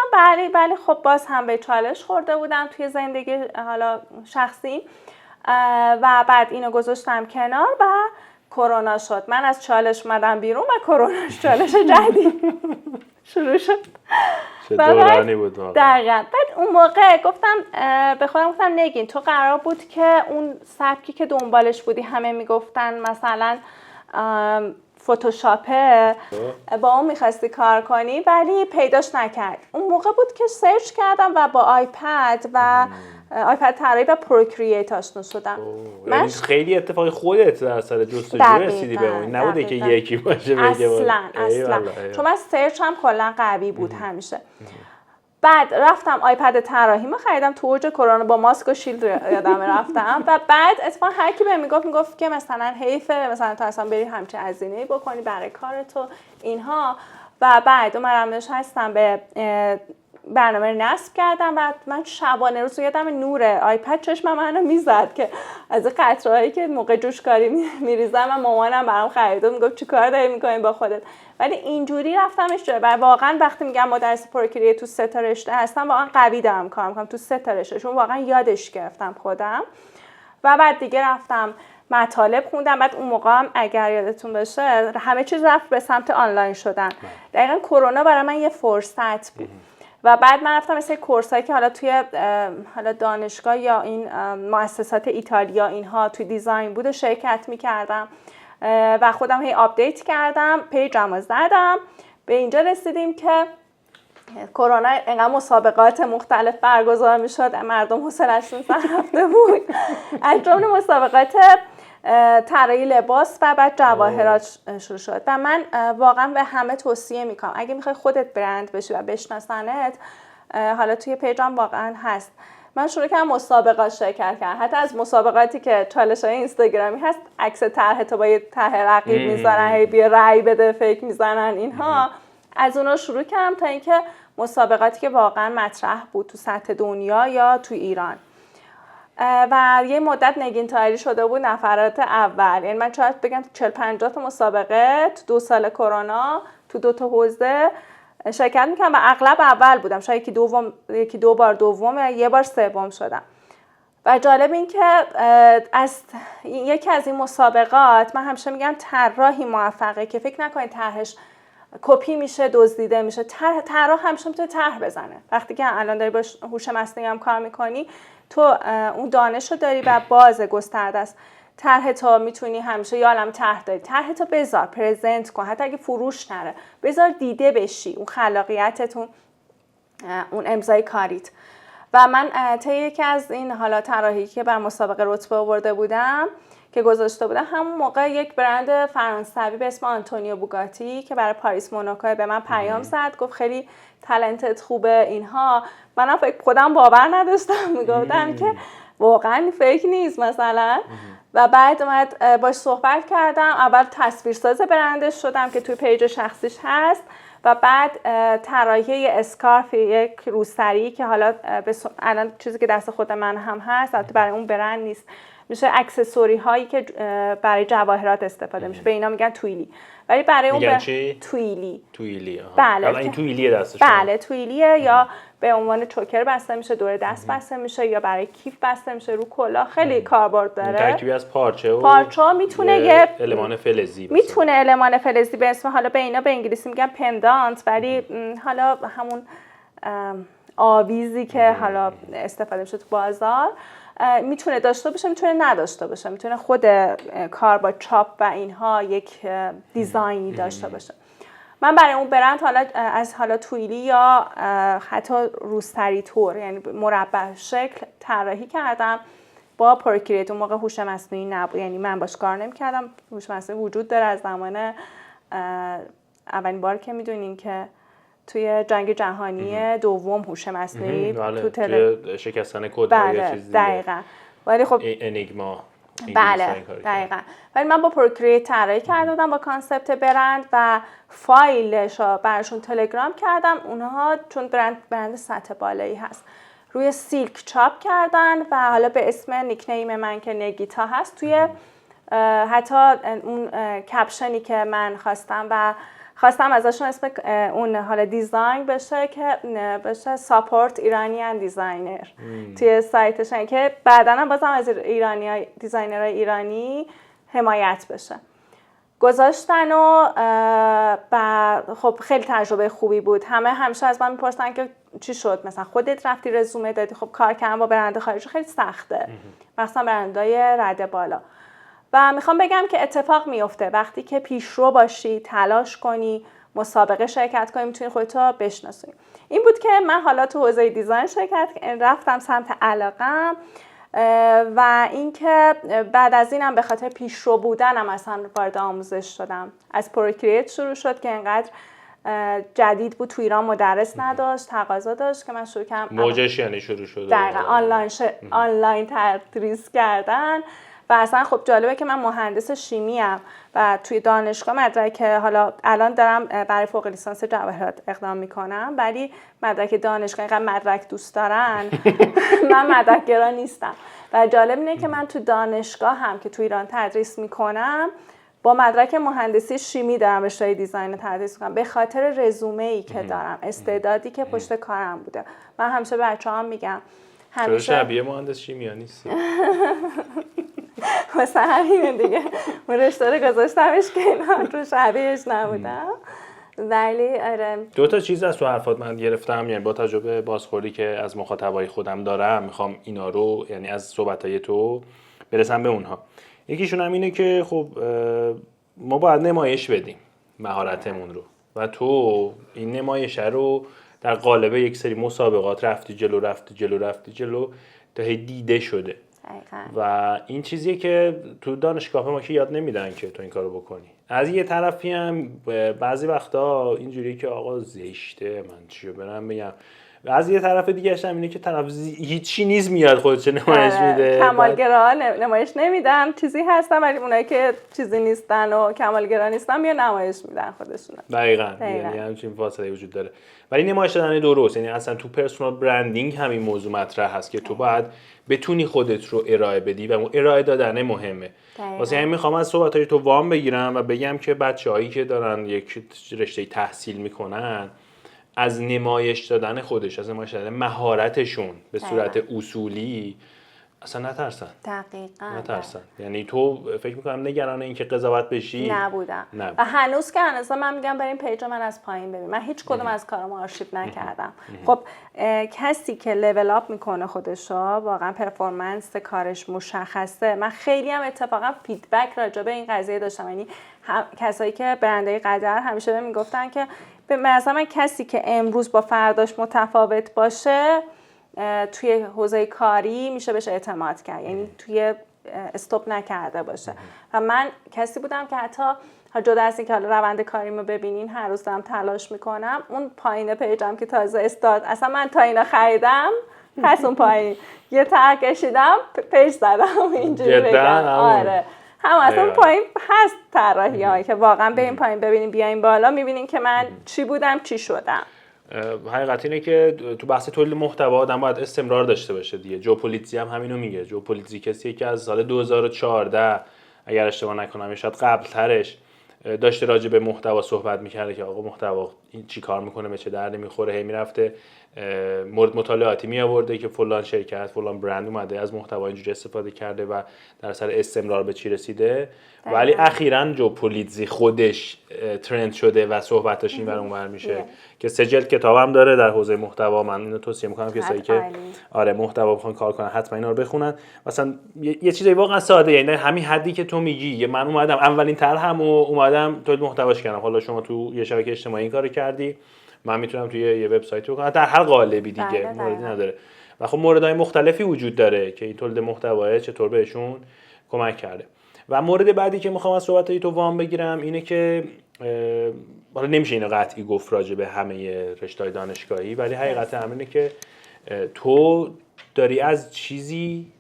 A: ولی خب باز هم به چالش خورده بودم توی زندگی حالا شخصی و بعد اینو گذاشتم کنار و کرونا شد من از چالش اومدم بیرون و کرونا چالش جدید شروع شد
B: چه دورانی بود واقعا
A: دقیقاً بعد اون موقع به خودم گفتم نگین تو قرار بود که اون سبکی که دنبالش بودی همه میگفتن مثلا فتوشاپه با اون میخواستی کار کنی ولی پیداش نکرد اون موقع بود که سرچ کردم و با آیپد و آیپد طراحی و پروکرییت آشنا شدم
B: من خیلی اتفاقی خودت در سر جستجو رسیدی به اون نبوده که یکی باشه بگه
A: اصلا چون من سرچ هم کلا قوی بود همیشه بعد رفتم آیپد طراحیمو خریدم تو اوج کرونا با ماسک و شیلد یادم رفتم و بعد اتفاقا هر کی بهم میگفت که مثلا حیفه مثلا تو اصلا بری همچین هزینه‌ای بکنی برای کارتو اینها و بعد اومدم نشستم به برنامه نصب کردم و من شبانه روز یادم نور آیپد چشمم منو میزد که از قطرهایی که موقع جوشکاری میریزم و مامانم برام خرید و میگفت چیکار داری میکنی با خودت ولی اینجوری رفتمش جلو و واقعا وقتی میگم مدرس پروکرییت تو 3 تا رشته هستم واقعا قوی دارم کار میکنم تو 3 تا رشته چون واقعا یادش گرفتم خودم و بعد دیگه رفتم مطالب خوندم بعد اون موقع هم اگر یادتون باشه همه چیز رفت به سمت آنلاین شدن دقیقاً کرونا برای من یه فرصت بود و بعد من رفتم مثل کورسایی که حالا توی حالا دانشگاه یا این مؤسسات ایتالیا اینها توی دیزاین بود و شرکت می‌کردم و خودم هی آپدیت کردم پیجمو زدم به اینجا رسیدیم که کرونا انقدر مسابقات مختلف برگزار می‌شد مردم حوصله‌شون سر رفته بود از جمله مسابقات طراحی لباس و بعد جواهرات شروع شد و من واقعا به همه توصیه میکنم اگه میخوای خودت برند بشی و بشناسنت حالا توی پیجم واقعا هست من شروع کردم مسابقات شرکت کردم حتی از مسابقاتی که چالش‌های اینستاگرامی هست عکس طرح تو با یه طرح رقیب میذارن هی بیا رأی بده فیک میزنن اینها از اونها شروع کردم تا اینکه مسابقاتی که واقعا مطرح بود تو سطح دنیا یا تو ایران و یه مدت نگین طاهری شده بود نفرات اول یعنی من شاید بگم 40-50 تا مسابقه تو 2 سال کرونا تو 2 تا حوزه شرکت میکنم و اغلب اول بودم شاید یکی دو بار دوم یا یه بار سوم شدم و جالب این که از یکی از این مسابقات من همیشه میگم طراحی موفقه که فکر نکنید طرحش کپی میشه دزدیده میشه طراح همیشه میتونه طرح بزنه وقتی که الان داری با هوش مصنوعی هم کار میکنی تو اون دانش رو داری و باز گسترده است طرح تو میتونی همیشه یه عالم طرح داری طرح تو بذار پرزنت کن حتی اگه فروش نره بذار دیده بشی اون خلاقیتتون اون امضای کاریت و من تا یکی از این حالا طراحی که بر مسابقه رتبه آورده بودم که گذاشته بودم همون موقع یک برند فرانسوی به اسم آنتونیو بوگاتی که برای پاریس موناکو به من پیام زد گفت خیلی تالنتت خوبه اینها منم فکر خودم باور نداشتم میگفتم که واقعا فیک نیست مثلا و بعد اومد باش صحبت کردم اول تصویرساز برندش شدم که توی پیج شخصیش هست و بعد طراحی اسکارف یک روسری که حالا الان چیزی که دست خود من هم هست البته برای اون برند نیست میشه اکسسوری هایی که برای جواهرات استفاده میشه به اینا میگن تویلی ولی برای اون
B: تویلی
A: بله
B: این تویلیه دستش
A: بله تویلیه یا به عنوان چوکر بسته میشه، دور دست بسته میشه یا برای کیف بسته میشه، رو کلاه. خیلی کاربرد داره.
B: ترکیبی از پارچه
A: میتونه یه
B: المان فلزی باشه.
A: میتونه المان فلزی به اسم، حالا به اینا به انگلیسی میگن پندانت، ولی حالا همون آویزی که حالا استفاده میشه تو بازار میتونه داشته باشه، میتونه نداشته باشه، میتونه خود کار با چاپ و اینها یک دیزاینی داشته باشه. من برای اون برند حالا تویلی یا حتی روستری تور، یعنی مربع شکل طراحی کردم با پروکریت. اون موقع هوش مصنوعی نبود، یعنی من باش کار نمی‌کردم. هوش مصنوعی وجود داره از زمان اولین بار که میدونین که توی جنگ جهانی دوم هوش مصنوعی
B: تو شکستن کدهای یا چیزی
A: دقیقا. ولی خب
B: انیگما.
A: بله دقیقا. ولی من با پروکریت طراحی کردم با کانسپت برند و فایلش رو براشون تلگرام کردم. اونها چون برند سطح بالایی هست روی سیلک چاپ کردن و حالا به اسم نیکنیم من که نگیتا هست توی حتی اون کپشنی که من خواستم ازشون اسم اون حالا دیزاین بشه که بشه ساپورت ایرانیان دیزاینر توی سایتشن که بعداً هم بازم از دیزاینرهای ایرانی حمایت بشه. گذاشتن و خب خیلی تجربه خوبی بود. همیشه از من میپرسن که چی شد، مثلا خودت رفتی رزومه دادی؟ خب کار کردن با برند خارجی خیلی سخته، مثلا برندهای رده بالا. و میخوام بگم که اتفاق میفته وقتی که پیشرو باشی، تلاش کنی، مسابقه شرکت کنی، میتونی خودتو بشناسونی. این بود که من حالا تو حوزه دیزاین رفتم سمت علاقم و اینکه بعد از اینم به خاطر پیشرو بودنم اصلا وارد آموزش شدم. از پروکریت شروع شد که انقدر جدید بود، تو ایران مدرس نداشت، تقاضا داشت که من شروع کردم.
B: موجش یعنی شروع شد
A: دقیقاً آنلاین تدریس کردن. و اصلا خب جالبه که من مهندس شیمی ام و توی دانشگاه مدرک، حالا الان دارم برای فوق لیسانس جواهرات اقدام میکنم، ولی مدرک دانشگاه اینقدر مدرک دوست دارن من مدرک گرا نیستم. و جالب اینه که من تو دانشگاه هم که تو ایران تدریس میکنم با مدرک مهندسی شیمی دارم رشته دیزاین تدریس میکنم به خاطر رزومه‌ای که دارم، استعدادی که پشت کارم بوده. من همیشه بچه‌هام میگم
B: همیشه شبیه مهندس شیمی نیستی.
A: مثلا همین دیگه اون رشته رو گذاشتمش کنار، تو شبیهش نبودم. ولی آره،
B: دو تا چیز از تو حرفات من گرفتم، یعنی با تجربه بازخوردی که از مخاطبای خودم دارم میخوام اینا رو، یعنی از صحبتای تو برسم به اونها. یکیشون هم اینه که خب ما باید نمایش بدیم مهارتمون رو و تو این نمایش رو در قالب یک سری مسابقات رفتی جلو تا دیده شده. و این چیزیه که تو دانشگاه ما که یاد نمیدن که تو این کارو بکنی. از یه طرفی هم بعضی وقتا اینجوریه که آقا زشته، من چیو برم بگم. از یه طرف دیگه هم اینه که طرف هیچی نیز میاد خودش نمایش میده.
A: کمالگرا نمایش نمیدن، چیزی هستن، ولی اونایی که چیزی نیستن و کمالگرا نیستن میان نمایش میدن خودشون.
B: دقیقاً. یعنی همچین فاصله وجود داره. ولی نمایش دادن درست، یعنی اصلا تو پرسونال برندینگ همین موضوع مطرح هست که تو باید بتونی خودت رو ارائه بدی و اون ارائه دادن مهمه. واسه همین میخوام از صحبتای تو وام بگیرم و بگم که بچه‌هایی که دارن یک رشته تحصیل میکنن از نمایش دادن خودش، از نمایش دادن مهارتشون به صورت اصولی اصلا نترسن.
A: دقیقاً
B: نترسن. یعنی تو فکر میکنم نگران این که قضاوت بشی
A: نبودم. و هنوز که من میگم بریم پیج من از پایین ببین. من هیچ کدوم از کارامو آرشیو نکردم. خب کسی که لول اپ میکنه خودشو، واقعا پرفورمنس کارش مشخصه. من خیلی هم اتفاقا فیدبک راجع به این قضیه داشتم. یعنی کسایی که برندهای قدر همیشه بهم میگفتن که مثلا من کسی که امروز با فرداش متفاوت باشه توی حوزه کاری میشه بهش اعتماد کرد، یعنی توی استاپ نکرده باشه. و من کسی بودم که حتی جدا از اینکه حالا روند کاریمو ببینین هر روز دارم تلاش میکنم، اون پایین پیجم که تازه استارت، اصلا من تا اینا خریدم پس اون پایین یه ترک کشیدم پیج زدم اینجوری بگم. آره هم اصلا پایین هست طراحی هایی که واقعا بریم پایین ببینیم، بیایم بالا میبینین که من چی بودم چی شدم.
B: حقیقت اینه که تو بحث تولید محتوا آدم باید استمرار داشته باشه دیگه. جو پولیتزی هم همینو میگه. جو پولیتزی کسیه که از سال 2014 اگر اشتباه نکنم شاید قبل ترش داشته راجع به محتوا صحبت میکرده که آقا محتوا این چی کار میکنه، به چه دردی میخوره. هی میرفته مورد مطالعاتی می آورده که فلان شرکت فلان برند اومده از محتوا اینجوری استفاده کرده و در اثر استمرار به چی رسیده. ولی اخیراً جو پولیتزی خودش ترند شده و صحبتاش این ور اون ور میشه که 3 جلد کتابم داره در حوزه محتوا. من اینو توصیه میکنم کسایی که آره محتوا بخوان کار کنن حتما اینا رو بخونن. مثلا یه چیزی واقعا ساده، یعنی همین حدی که تو میگی، من اومدم اولین طرحمو اومدم تولید محتواش کردم، حالا شما تو یه شبکه اجتماعی این کارو کردی، من میتونم توی یه وبسایت بکنم در هر قالبی دیگه، موردی نداره. و خب موردهای مختلفی وجود داره که این تولید محتوا چطور بهشون کمک کرده. و مورد بعدی که میخوام از صحبتای تو وام بگیرم اینه که حالا نمیشه اینو قطعی گفت راجع به همه رشته‌های دانشگاهی، ولی حقیقت امر اینه که تو داری از چیزی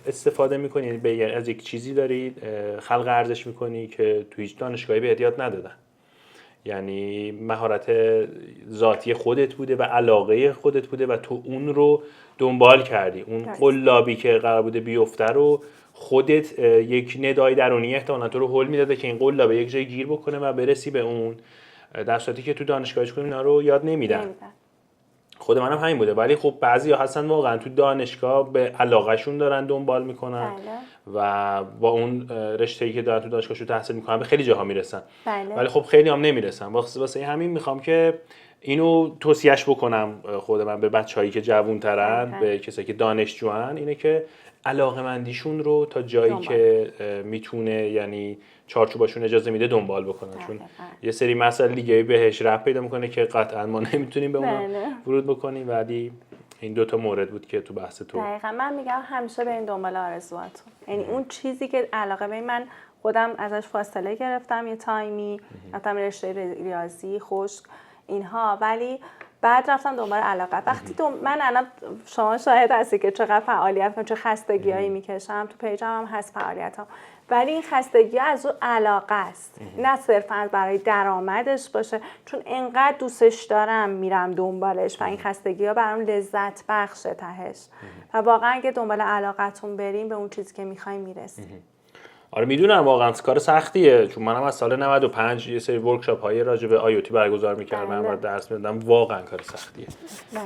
B: استفاده میکنی، یعنی از یک چیزی داری خلق ارزش میکنی که تو هیچ دانشگاهی بهت یاد ندادن. یعنی مهارت ذاتی خودت بوده و علاقه خودت بوده و تو اون رو دنبال کردی. اون قلابی که قرار بوده بیفته رو خودت یک ندای درونی احتمالاً تو رو هول میداده که این قلاب یک جای گیر بکنه و برسی به اون، در صورتی که تو دانشگاهش اینا رو یاد نمیدن. خود منم همین بوده. ولی خب بعضیا هستن واقعا تو دانشگاه به علاقهشون دارن دنبال میکنن و با اون رشته‌ای که دارن تو دانشگاهشون تحصیل میکنن به خیلی جاها میرسن. ولی خب خیلی هم نمیرسن. واسه همین میخوام که اینو توصیهش بکنم خود من به بچه‌هایی که جوان‌ترن، به کسایی که دانشجوان، اینه که علاقه‌مندیشون رو تا جایی که میتونه، یعنی چارچوباشون اجازه میده، دنبال بکنن. چون یه سری مسائل دیگه بهش ربط پیدا میکنه که قطعا ما نمیتونیم به اون ورود بکنیم. ولی این 2 تا مورد بود که تو بحث تو.
A: دقیقاً من میگم همیشه برین دنبال آرزوهاتون. یعنی اون چیزی که علاقه به من خودم ازش فاصله گرفتم یه تایمی، رفتم رشته ریاضی خشک اینها، ولی بعد رفتم دنبال علاقه. وقتی من الان شما شاهد هستی که چقدر فعالیت و چه خستگیایی میکشم، تو پیجم هم هست فعالیتام، ولی این خستگی از اون علاقه است، نه صرفا برای درآمدش باشه، چون انقدر دوستش دارم میرم دنبالش و این خستگی ها برام لذت بخشه تهش. و واقعا اگه دنبال علاقتون بریم به اون چیزی که میخوایم میرسیم.
B: آره میدونم واقعا کار سختیه، چون منم از سال 95 یه سری ورکشاپ های راجع به آی او تی برگزار می‌کردم و درس می‌دادم. واقعا کار سختیه.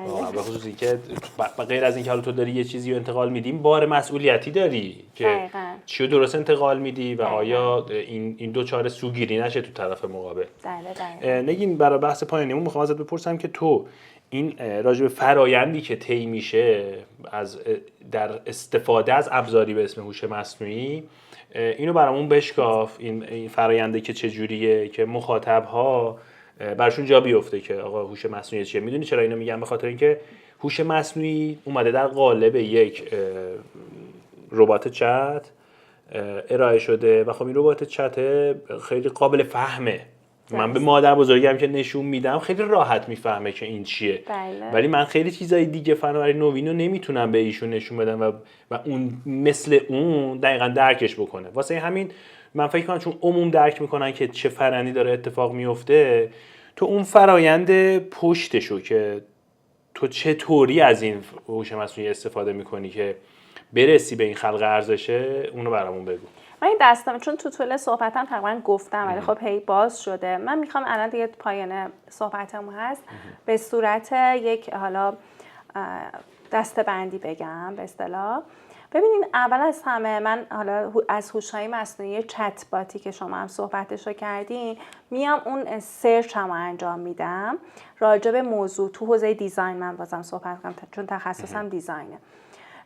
B: واقعا به خصوصی که غیر از اینکه حالا تو داری یه چیزی رو انتقال میدیم، بار مسئولیتی داری که چی رو درست انتقال میدی و آیا این دو چاره سوگیری نشه تو طرف مقابل. نگین برای بحث پایانیمون می‌خوام ازت بپرسم که تو این راجع به فرایندی که طی میشه در استفاده از ابزاری به اسم هوش مصنوعی، اینو برامون بشکاف. این فراینده که چجوریه که مخاطب‌ها براشون جا بیفته که آقا هوش مصنوعی چیه. میدونی چرا اینو میگم؟ به خاطر اینکه هوش مصنوعی اومده در قالب یک ربات چت ارائه شده و خب این ربات چت خیلی قابل فهمه. من به مادر بزرگم که نشون میدم خیلی راحت میفهمه که این چیه. ولی من خیلی چیزای دیگه فناوری نوین رو نمیتونم به ایشون نشون بدم و اون مثل اون دقیقاً درکش بکنه. واسه همین من فکر کنم چون عموم درک میکنن که چه فرآیندی داره اتفاق میفته، تو اون فرآیند پشتشو که تو چطوری از این هوش مصنوعی استفاده میکنی که برسی به این خلق ارزشه، اونو برامون بگو.
A: من این دستم چون تو طول صحبتم تقریبا گفتم ولی خب هی باز شده. من میخوام الان دیگه پایان صحبتمون هست به صورت یک حالا دسته‌بندی بگم به اصطلاح. ببینین اول از همه من حالا از هوش‌های مصنوعی چت باتی که شما هم صحبتشو کردین میام اون سرچ هم انجام میدم راجع به موضوع تو حوزه دیزاین. من بازم صحبت کنم چون تخصصم دیزاینه.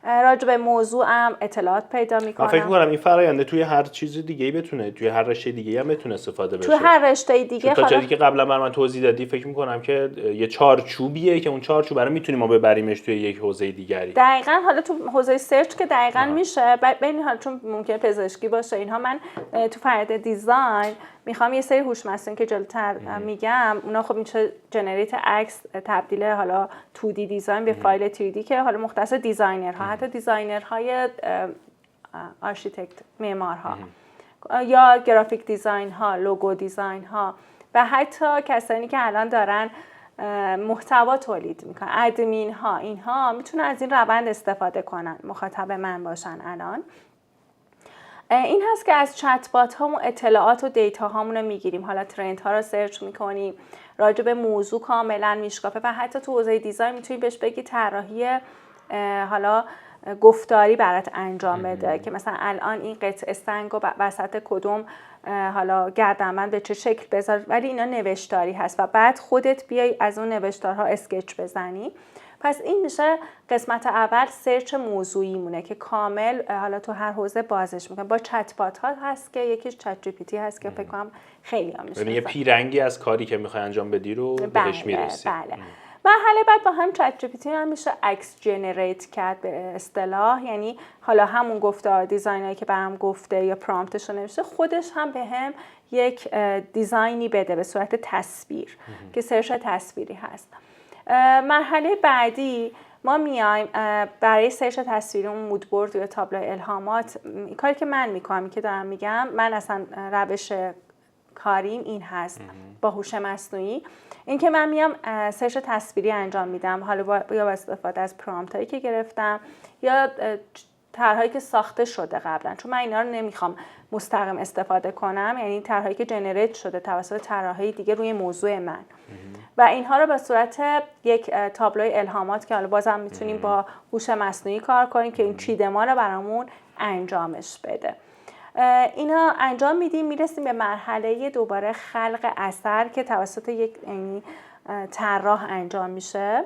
A: راجع به موضوعم اطلاعات پیدا میکنم.
B: فکر می‌کنم این فراینده توی هر چیز دیگه‌ای بتونه، توی هر رشته دیگه‌ای هم بتونه استفاده بشه.
A: توی هر رشته دیگه
B: تا چیزی که قبلا بر من توضیح دادی فکر می‌کنم که یه چارچوبیه که اون چارچوب رو میتونیم ما ببریمش توی یک حوزه دیگری.
A: دقیقاً. حالا تو حوزه سرچ که دقیقاً میشه. ببین حالا چون ممکنه پزشکی باشه اینها، من تو فرآیند دیزاین میخوام یه سری هوش مصنوعی که جلوتر میگم اونا خب میشه جنریت عکس، تبدیل حالا 2D دیزاین به فایل 3D که حالا مختص دیزاینرها، حتی دیزاینرهای آرشیتکت، معمارها یا گرافیک دیزاین ها، لوگو دیزاین ها و حتی کسانی که الان دارن محتوا تولید میکنن، ادمین ها، اینها میتونن از این روند استفاده کنن، مخاطب من باشن. الان این هست که از چت بات هامون اطلاعات و دیتا هامون رو میگیریم، حالا ترند ها رو سرچ میکنیم، راجع به موضوع کاملا میشکافه و حتی تو حوزه دیزاین میتونی بهش بگی طراحی حالا گفتاری برات انجام بده که مثلا الان این قطعه سنگ و وسط کدوم حالا گردنبند به چه شکل بذار، ولی اینا نوشتاری هست و بعد خودت بیای از اون نوشتارها اسکچ بزنی. پس این میشه قسمت اول سرچ موضوعی مونه که کامل حالا تو هر حوزه بازش میکنه. با چت بات ها هست که یکیش چت جی پی تی هست که فکر کنم خیلی ها میشه،
B: یعنی یه پیرنگی از کاری که میخوای انجام بدی رو بهش میرسی.
A: بله. مرحله بعد با هم چت جی پی تی هم میشه عکس جنریت کرد به اصطلاح، یعنی حالا همون گفته دیزاینایی که برام گفته یا پرامپتش رو نوشته خودش هم به هم یک دیزاینی بده به صورت تصویر که سرچ تصویری هست. مرحله بعدی ما میایم برای سرچ تصویری اون مودبورد یا تابلو الهامات، کاری که من میکنم که دارم میگم، من اصلا روش کاریم این هست با هوش مصنوعی، این که من میام سرچ تصویری انجام میدم، حالا یا با استفاده از پرامپت هایی که گرفتم یا طرحهایی که ساخته شده قبلا، چون من اینا رو نمیخوام مستقیم استفاده کنم، یعنی طرحهایی که جنریت شده توسط طراحای دیگه روی موضوع من و اینها رو به صورت یک تابلوی الهامات که حالا بازم میتونیم با هوش مصنوعی کار کنیم که این چیدمان رو برامون انجامش بده. اینا انجام میدیم، میرسیم به مرحله دوباره خلق اثر که توسط یک طراح انجام میشه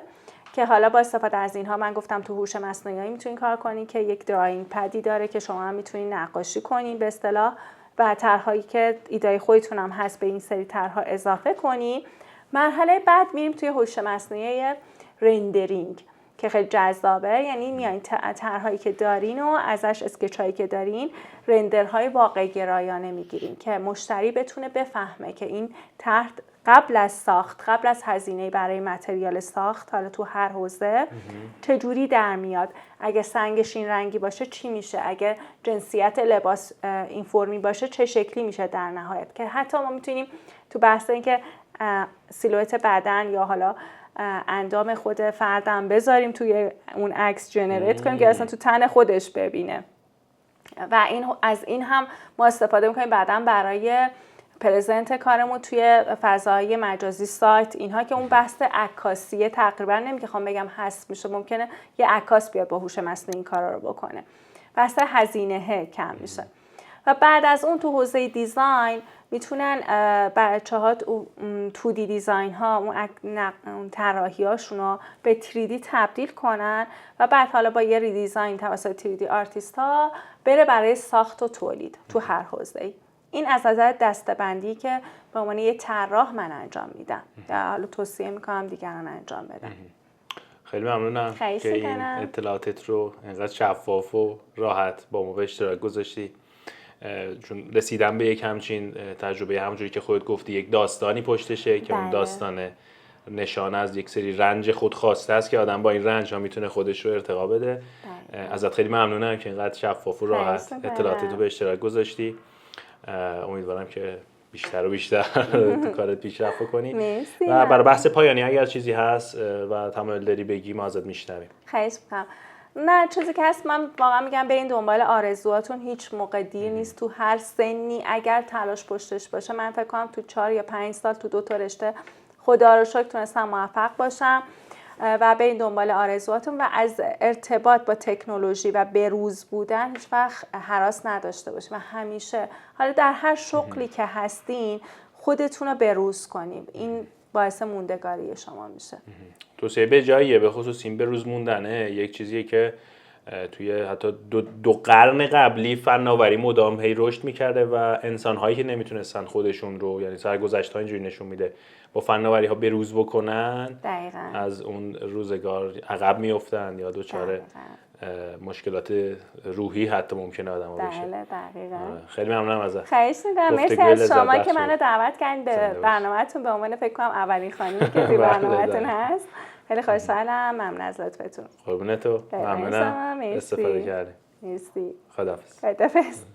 A: که حالا با استفاده از اینها من گفتم تو هوش مصنوعی میتونین کار کنین که یک دراینگ پدی داره که شما هم میتونین نقاشی کنین به اصطلاح و طرحهایی که ایده خودتون هم هست به این سری طرحها اضافه کنین. مرحله بعد میریم توی هوش مصنوعی رندرینگ که خیلی جذابه، یعنی میایین طرحهایی که دارین و ازش اسکچ هایی که دارین رندرهای واقع گرایانه میگیرین که مشتری بتونه بفهمه که این طرح قبل از ساخت، قبل از هزینه برای متریال ساخت، حالا تو هر حوزه چجوری در میاد، اگه سنگش این رنگی باشه چی میشه، اگه جنسیت لباس این فرمی باشه چه شکلی میشه در نهایت، که حتی ما میتونیم تو بحث این که سیلویت بدن یا حالا اندام خود فردم بذاریم توی اون عکس جنریت کنیم که اصلا تو تن خودش ببینه و از این هم ما استفاده میکنیم بعداً برای پرزنت کارمون توی فضای مجازی سایت اینها که اون بحث عکاسیه تقریبا نمیخوام بگم حذف میشه، ممکنه یه عکاس بیاد با هوش مصنوعی این کارا رو بکنه، بحث هزینه کم میشه. و بعد از اون تو حوزه دیزاین میتونن بچه‌ها تو دی دیزاین ها اون طراحی هاشون رو به 3D تبدیل کنن و بعد حالا با یه ریدیزاین توسط 3D آرتیست ها بره برای ساخت و تولید تو هر حوزه‌ای. این از نظر دسته‌بندی که به عنوان یه طراح من انجام میدم یا حالا توصیه میکنم دیگران انجام بدن.
B: خیلی ممنونم که این اطلاعاتت رو انقدر شفاف و راحت با ما به اشتراک گذاشتی، چون رسیدن به یک همچین تجربه همونجوری که خودت گفتی یک داستانی پشتشه که اون داستان نشانه از یک سری رنج خودخواسته است که آدم با این رنج ها میتونه خودش رو ارتقا بده. ازت خیلی ممنونم که اینقدر شفاف و راحت اطلاعاتت رو به اشتراک گذاشتی. امیدوارم که بیشتر و بیشتر تو کارت پیشرفت کنی و برای بحث پایانی اگر چیزی هست و تمایل داری بگی ما ازت میشنویم.
A: خواهش می‌کنم. نه چیزی که هست من واقعا میگم برین دنبال آرزوهاتون، هیچ موقع دیر نیست، تو هر سنی اگر تلاش پشتش باشه. من فکر کنم تو 4 یا 5 سال تو 2 تا رشته خدا رو شکر تونستم موفق باشم و برین دنبال آرزوهاتون و از ارتباط با تکنولوژی و بروز بودن هیچ وقت هراس نداشته باشید و همیشه حالا در هر شغلی که هستین خودتون رو بروز کنید، این باعث موندگاری شما میشه.
B: توصیه به جاییه، به خصوص این بروز موندنه یک چیزیه که توی حتی دو قرن قبلی فناوری مدام هی رشد میکرده و انسان‌هایی که نمیتونستن خودشون رو، یعنی سرگذشت‌ها اینجوری نشون میده، با فناوری‌ها بروز بکنن
A: دقیقاً
B: از اون روزگار عقب میافتن یا دچار مشکلات روحی حتی ممکنه آدم‌ها بشه.
A: دقیقاً.
B: خیلی ممنونم ازت.
A: خواهش می‌کنم. مرسی از شما که منو دعوت کردین به برنامه‌تون به عنوان فکر کنم اولین خانمی که توی برنامه‌تون هست. خیلی خوشحالم. ممنون از لطفتون.
B: قربونت. ممنونم استفاده کردی.
A: مرسی.
B: خداحافظ.
A: خداحافظ.